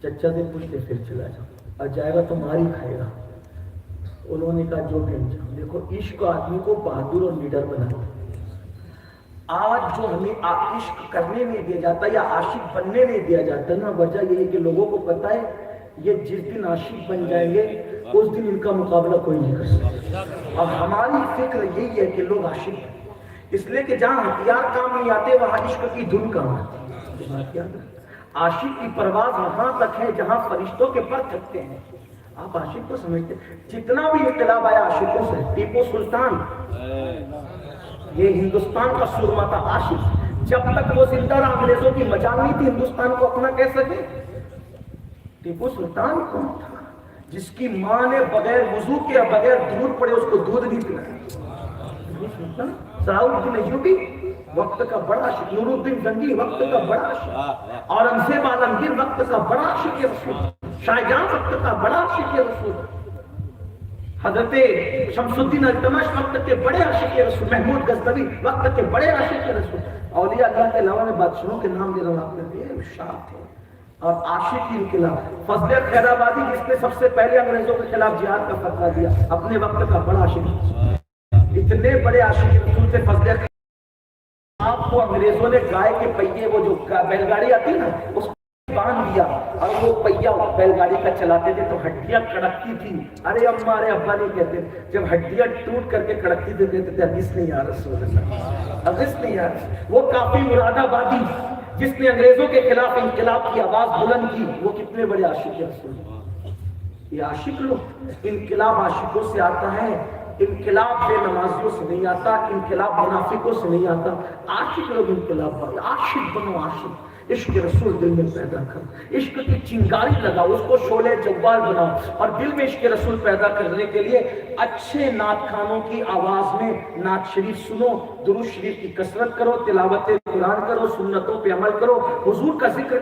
چچا سے پوچھتے پھر چلا جاؤ، اور جائے گا تو مار ہی کھائے گا، انہوں نے کہا جو بھی انجام. دیکھو عشق آدمی کو بہادر اور لیڈر بناتا ہے. آج جو ہمیں عشق کرنے نہیں دیا جاتا یا عاشق بننے نہیں دیا جاتا نا، وجہ یہ ہے کہ لوگوں کو پتا ہے یہ جس دن عاشق بن جائیں گے اس دن ان کا مقابلہ کوئی نہیں کر سکتا. اور ہماری فکر یہی ہے کہ لوگ عاشق ہیں، اس لیے کہ جہاں ہتھیار کام نہیں آتے وہاں عشق کی دھن کام آتی ہے. عاشق کی پرواز وہاں تک ہے جہاں فرشتوں کے پر تھکتے ہیں. آپ عاشق کو سمجھتے ہیں؟ جتنا بھی انقلاب آیا عاشقوں سے. ٹیپو سلطان یہ ہندوستان کا سورما تھا، عاشق. جب تک وہ زندہ رہا انگریزوں کی مجال نہیں تھی ہندوستان کو اپنا کہہ سکے. ٹیپو سلطان کون تھا؟ جس کی ماں نے بغیر وضو کے بغیر دودھ پڑے اس کو دودھ نہیں پلایا. صلاح الدین ایوبی وقت کا بڑا عاشق. نور الدین زنگی وقت کا بڑا عاشق. اورنگزیب عالمگیر وقت کا بڑا عاشق رسول. شاہجہاں وقت کا بڑا عاشق رسول. حضرت شمس الدین التمش وقت کے بڑے عاشق رسول. محمود غزنوی وقت کے بڑے عاشق رسول. اولیاء اللہ کے علاوہ میں بادشاہوں کے نام لے رہا ہوں، آپ نے دیے شاہ تھے. اور عاشق کی انقلاب فضل خیر آبادی جس نے سب سے پہلے انگریزوں کے خلاف جہاد کا فتویٰ دیا، اپنے وقت کا بڑا عاشق. اتنے بڑے عاشق رسول سے فضل خیر. آپ کو انگریزوں نے گائے کے پہیے، وہ جو بیل گاڑی آتی نا، اس کو باندھ دیا اور وہ پہیا بیل گاڑی کا چلاتے تھے تو ہڈیاں کڑکتی تھی. ارے اماں ارے ابا نہیں کہتے، جب ہڈیاں ٹوٹ کر کے کڑکتی تھی کہتے تھے حدیث نہیں یا رسول اللہ، حدیث نہیں یا رسول. وہ کافی مراد آبادی جس نے انگریزوں کے خلاف انقلاب کی آواز بلند کی، وہ کتنے بڑے عاشق رسول. یہ عاشق لوگ، انقلاب عاشقوں سے آتا ہے. انقلاب بے نمازیوں سے نہیں آتا، انقلاب منافقوں سے نہیں آتا. عاشق لوگ انقلاب بنو. عاشق بنو، عاشق. عشق رسول دل میں پیدا کر، عشق کی چنگاری لگاؤ، اس کو شعلے جوال بناؤ. اور دل میں عشق رسول پیدا کرنے کے لیے اچھے نعت خانوں کی آواز میں نعت شریف سنو، درود شریف کی کثرت کرو، تلاوت قرآن کرو، سنتوں پہ عمل کرو، حضور کا ذکر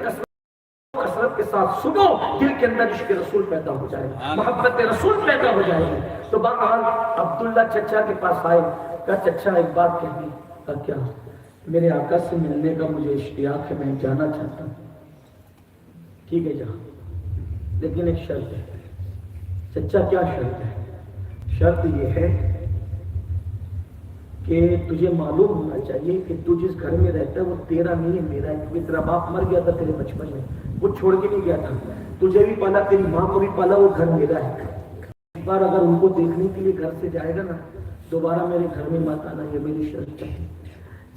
کثرت کے ساتھ سنو. دل کے اندر عشق رسول پیدا ہو جائے گا، محبت رسول پیدا ہو جائے گی. تو بہرحال عبداللہ چچا کے پاس آئے، کہا چچا ایک بات کہنی. کہا کیا؟ میرے آقا سے ملنے کا مجھے اشتیاق ہے، میں جانا چاہتا ہوں. ٹھیک ہے جا، لیکن ایک شرط ہے. چچا کیا شرط ہے؟ شرط یہ ہے کہ تجھے معلوم ہونا چاہیے کہ تو جس گھر میں رہتا ہے وہ تیرا نہیں ہے، میرا ہے. کیونکہ تیرا باپ مر گیا تھا تیرے بچپن میں، وہ چھوڑ کے نہیں گیا تھا. تجھے بھی پالا، تیری ماں کو بھی پالا، وہ گھر میرا ہے. ایک بار اگر ان کو دیکھنے کے لیے گھر سے جائے گا نا، دوبارہ میرے گھر میں مت آنا، یہ میری شرط ہے.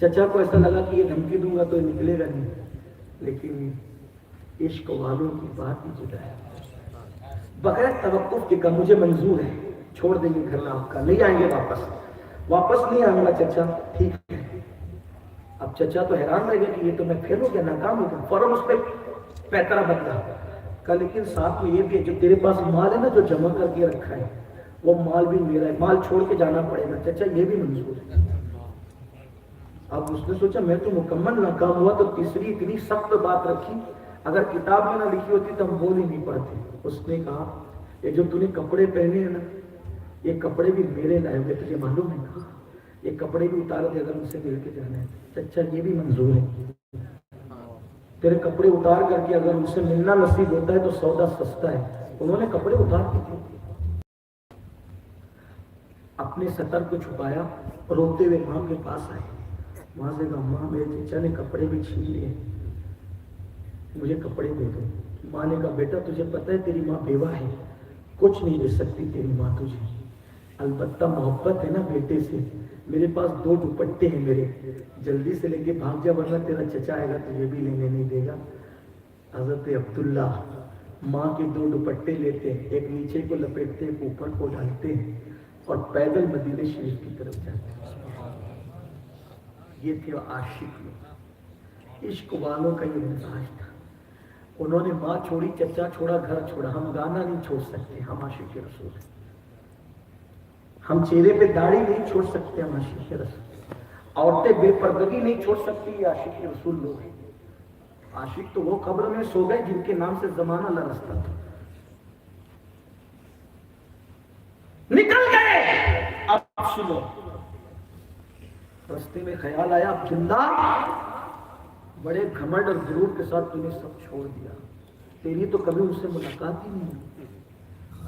چچا کو ایسا لگا کہ یہ دھمکی دوں گا تو یہ نکلے گا نہیں، لیکن عشق والوں کی بات ہی جدا ہے. بغیر توقف کے کہا مجھے منظور ہے، چھوڑ دیں گے گھر آپ کا، نہیں آئیں گے واپس نہیں آؤں گا. چچا ٹھیک ہے. اب چچا تو حیران رہ گیا کہ یہ تو میں پھر ہو گیا، ناکام ہو گیا. فوراً اس پہ پیترا بدلا. کہا لیکن ساتھ میں یہ بھی ہے جو تیرے پاس مال ہے نا جو جمع کر کے رکھا ہے وہ مال بھی میرا ہے، مال چھوڑ کے جانا پڑے گا. چچا یہ بھی منظور ہے. اب اس نے سوچا میں تو مکمل ناکام ہوا، تو تیسری اتنی سخت بات رکھی، اگر کتاب میں نہ لکھی ہوتی تو ہم بول ہی نہیں پاتے. اس نے کہا یہ جو تو نے کپڑے پہنے ہیں نا، یہ کپڑے بھی میرے لائے ہوئے، تجھے معلوم ہے نا، یہ کپڑے بھی اتار دے اگر مجھ سے مل کے جانا ہے. چچا یہ بھی منظور ہے، تیرے کپڑے اتار کر کے اگر مجھ سے ملنا نصیب ہوتا ہے تو سودا سستا ہے. انہوں نے کپڑے اتار کے تھے، اپنے سطر کو چھپایا، روتے ہوئے ماں کے پاس آئے. وہاں سے کہا ماں میرے چچا نے کپڑے بھی چھین لیے، مجھے کپڑے دے دو. ماں نے کہا بیٹا تجھے پتہ ہے تیری ماں بیوہ ہے، کچھ نہیں دے سکتی تیری ماں تجھے، البتہ محبت ہے نا بیٹے سے. میرے پاس 2 دوپٹے ہیں میرے، جلدی سے لے کے بھاگ جا ورنہ تیرا چچا آئے گا تجھے بھی لینے نہیں دے گا. حضرت عبداللہ ماں کے 2 دوپٹے لیتے ہیں، ایک نیچے کو لپیٹتے ہیں، اوپر کو ڈالتے ہیں اور پیدل مدینہ شریف کی طرف جاتے ہیں. یہ تھے عاشق لوگ، عشق والوں کا یہ مزاج تھا. انہوں نے ماں چھوڑی، چچا چھوڑا، گھر چھوڑا. ہم گانا نہیں چھوڑ سکتے، ہم عاشق رسول ہیں. ہم چہرے پہ داڑھی نہیں چھوڑ سکتے، ہم عاشق رسول. عورتیں بے پردگی نہیں چھوڑ سکتی، یہ عاشق رسول لوگ ہیں. عاشق تو وہ قبر میں سو گئے جن کے نام سے زمانہ لرزتا تھا. نکل گئے. اب سنو، رستے میں خیال آیا اب زندہ، بڑے گھمنڈ اور غرور کے ساتھ تمہیں سب چھوڑ دیا، تیری تو کبھی اس سے ملاقات ہی نہیں ہوئی.